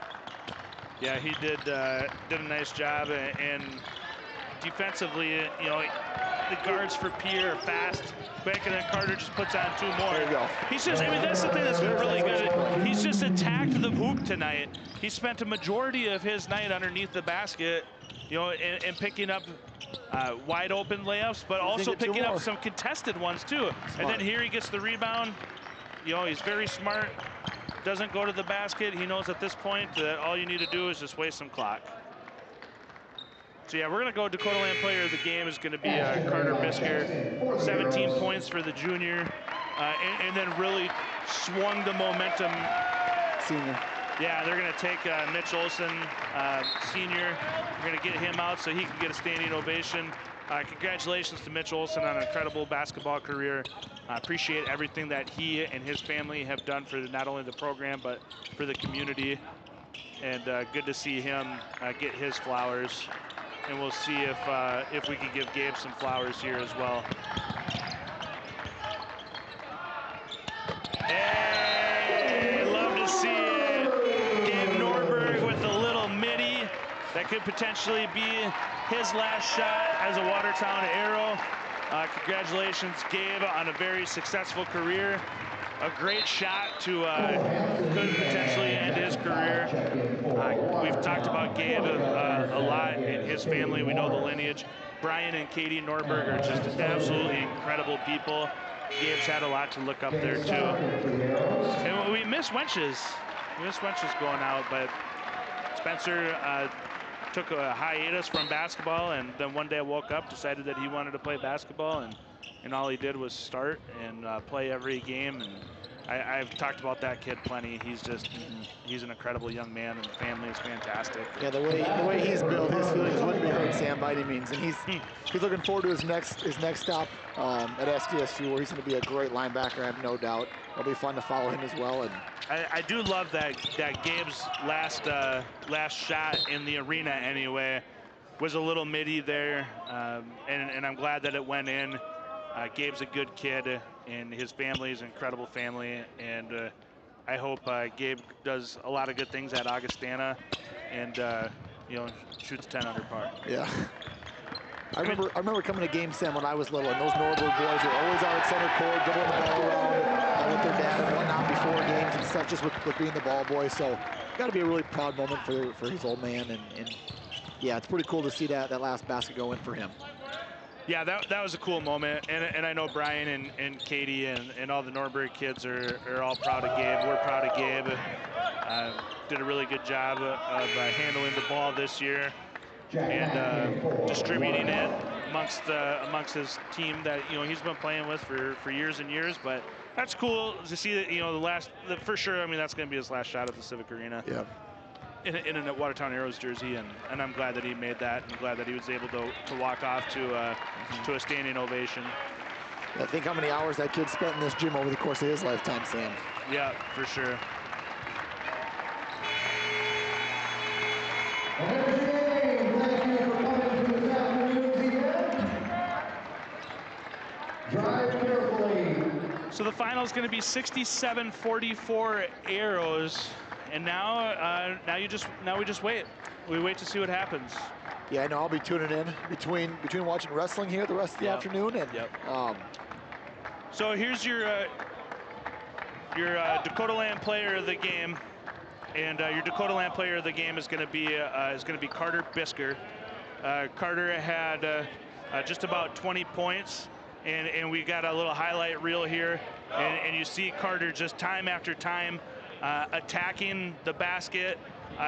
Yeah, he did a nice job, and defensively, you know, the guards for Pierre are fast, quick, and then Carter just puts on 2 more. There you go. He's just, I mean, that's the thing that's been really good. He's just attacked the hoop tonight. He spent a majority of his night underneath the basket, you know, and picking up wide open layups, but also picking up some contested ones too. Smart. And then here he gets the rebound. You know, he's very smart. Doesn't go to the basket. He knows at this point that all you need to do is just waste some clock. So yeah, we're gonna go Dakota Land player of the game is gonna be Carter Bisker. 17 points for the junior, and then really swung the momentum. Senior. Yeah, they're gonna take Mitch Olson, senior. We're gonna get him out so he can get a standing ovation. Congratulations to Mitch Olson on an incredible basketball career. I appreciate everything that he and his family have done for not only the program, but for the community. And good to see him get his flowers. And we'll see if we can give Gabe some flowers here as well. Hey, love to see it. Gabe Norberg with the little midi. That could potentially be his last shot as a Watertown Arrow. Congratulations, Gabe, on a very successful career. A great shot to could potentially end his career. We've talked about Gabe a lot in his family. We know the lineage. Brian and Katie Norberg are just absolutely incredible people. Gabe's had a lot to look up there too. And we miss Wenches. We miss Wenches going out, but Spencer took a hiatus from basketball, and then one day I woke up, decided that he wanted to play basketball, and all he did was start and play every game. And I've talked about that kid plenty. He's an incredible young man, and the family is fantastic. Yeah, the way he's built, his feelings wouldn't be hurt, Sam, by any means. And he's looking forward to his next stop at SDSU, where he's going to be a great linebacker, I have no doubt. It'll be fun to follow him as well. And I do love that Gabe's last shot in the arena anyway was a little midi there, and I'm glad that it went in. Gabe's a good kid, and his family is an incredible family, and I hope Gabe does a lot of good things at Augustana, and you know, shoots 10 under par. Yeah. I remember coming to game, Sam, when I was little, and those Norberg boys were always out at center court, dribbling the ball around with their dad and whatnot before games and stuff, just with being the ball boy. So, got to be a really proud moment for his old man, and yeah, it's pretty cool to see that last basket go in for him. Yeah, that was a cool moment, and I know Brian and Katie and all the Norberg kids are all proud of Gabe. We're proud of Gabe. Did a really good job of handling the ball this year. and distributing it amongst his team that he's been playing with for years and years. But that's cool to see that for sure. I mean, that's going to be his last shot at the Civic Arena. Yeah. In a Watertown Arrows jersey, and I'm glad that he made that, and glad that he was able to walk off to a standing ovation. I think how many hours that kid spent in this gym over the course of his lifetime, Sam. Yeah, for sure. Thank you for coming to this afternoon's event. Drive carefully. So the final is going to be 67-44 Arrows, and now we just wait. We wait to see what happens. Yeah, I know. I'll be tuning in between watching wrestling here the rest of the afternoon, and So here's your Dakota Land Player of the Game, and your Dakota Land Player of the Game is going to be Carter Bisker. Carter had just about 20 points, and we got a little highlight reel here, and you see Carter just time after time attacking the basket.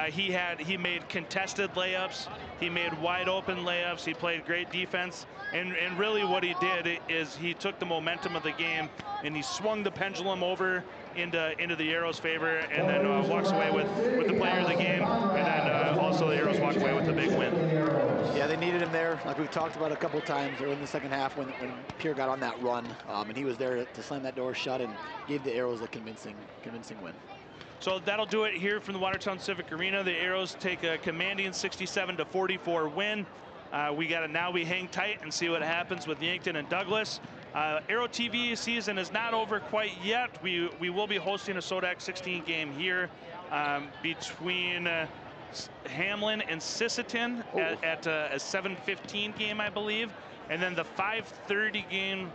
He made contested layups. He made wide open layups. He played great defense. And really what he did is he took the momentum of the game and he swung the pendulum over into the Arrows' favor, and then walks away with the player of the game. And then also the Arrows walk away with a big win. Yeah, they needed him there, like we've talked about a couple of times early in the second half when Pierre got on that run, and he was there to slam that door shut and gave the Arrows a convincing win. So that'll do it here from the Watertown Civic Arena. The Arrows take a commanding 67-44 win. Now we hang tight and see what happens with Yankton and Douglas. Arrow TV season is not over quite yet. We will be hosting a SODAC 16 game here between Hamlin and Sisseton at a 7:15 game, I believe. And then the 5:30 game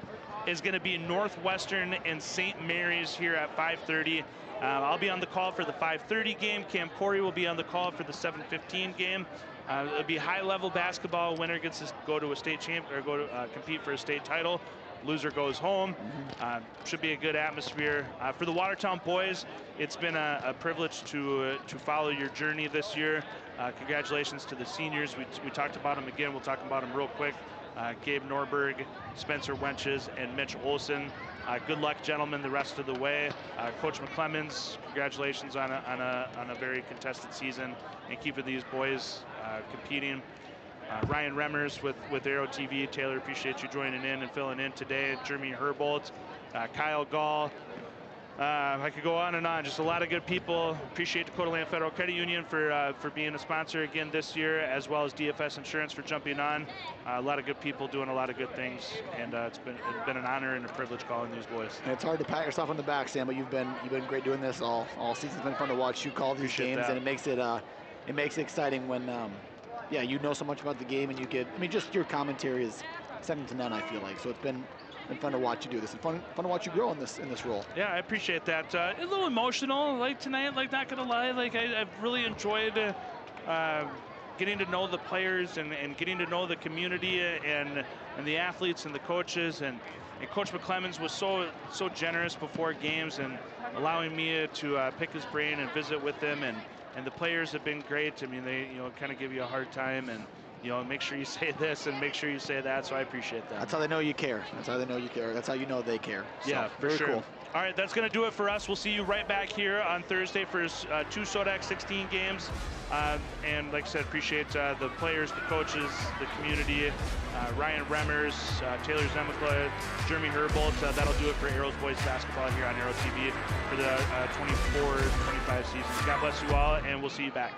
is going to be Northwestern and St. Mary's here at 5:30. I'll be on the call for the 5:30 game. Cam Corey will be on the call for the 7:15 game. It'll be high-level basketball. Winner gets to go to a state champ or go to compete for a state title. Loser goes home. Should be a good atmosphere for the Watertown boys. It's been a privilege to follow your journey this year. Congratulations to the seniors. We talked about them again. We'll talk about them real quick. Gabe Norberg, Spencer Wenches, and Mitch Olson. Good luck, gentlemen, the rest of the way. Coach McClemens, congratulations on a very contested season and keeping these boys competing. Ryan Remmers with Arrow TV. Taylor, appreciate you joining in and filling in today. Jeremy Herbold, Kyle Gall. I could go on and on. Just a lot of good people. Appreciate Dakota Land Federal Credit Union for being a sponsor again this year, as well as DFS Insurance for jumping on. A lot of good people doing a lot of good things, and it's been an honor and a privilege calling these boys. And it's hard to pat yourself on the back, Sam, but you've been great doing this all season. It's been fun to watch you call these games, and it makes it exciting when you know so much about the game, and you get. I mean, just your commentary is second to none, I feel like. So it's been fun to watch you do this, and fun to watch you grow in this role. Yeah, I appreciate that. A little emotional, like tonight. Like, not gonna lie, like I've really enjoyed getting to know the players and getting to know the community and the athletes and the coaches, and Coach McClemens was so generous before games and allowing me to pick his brain and visit with him, and the players have been great. I mean, they kind of give you a hard time and make sure you say this and make sure you say that. So I appreciate that. That's how they know you care. That's how they know you care. That's how you know they care. So, yeah, for very sure. Cool. All right, that's going to do it for us. We'll see you right back here on Thursday for 2 SODAC 16 games. And like I said, appreciate the players, the coaches, the community, Ryan Remmers, Taylor Zemekla, Jeremy Herbold. That'll do it for Arrows Boys Basketball here on Arrow TV for the 24-25 season. God bless you all, and we'll see you back.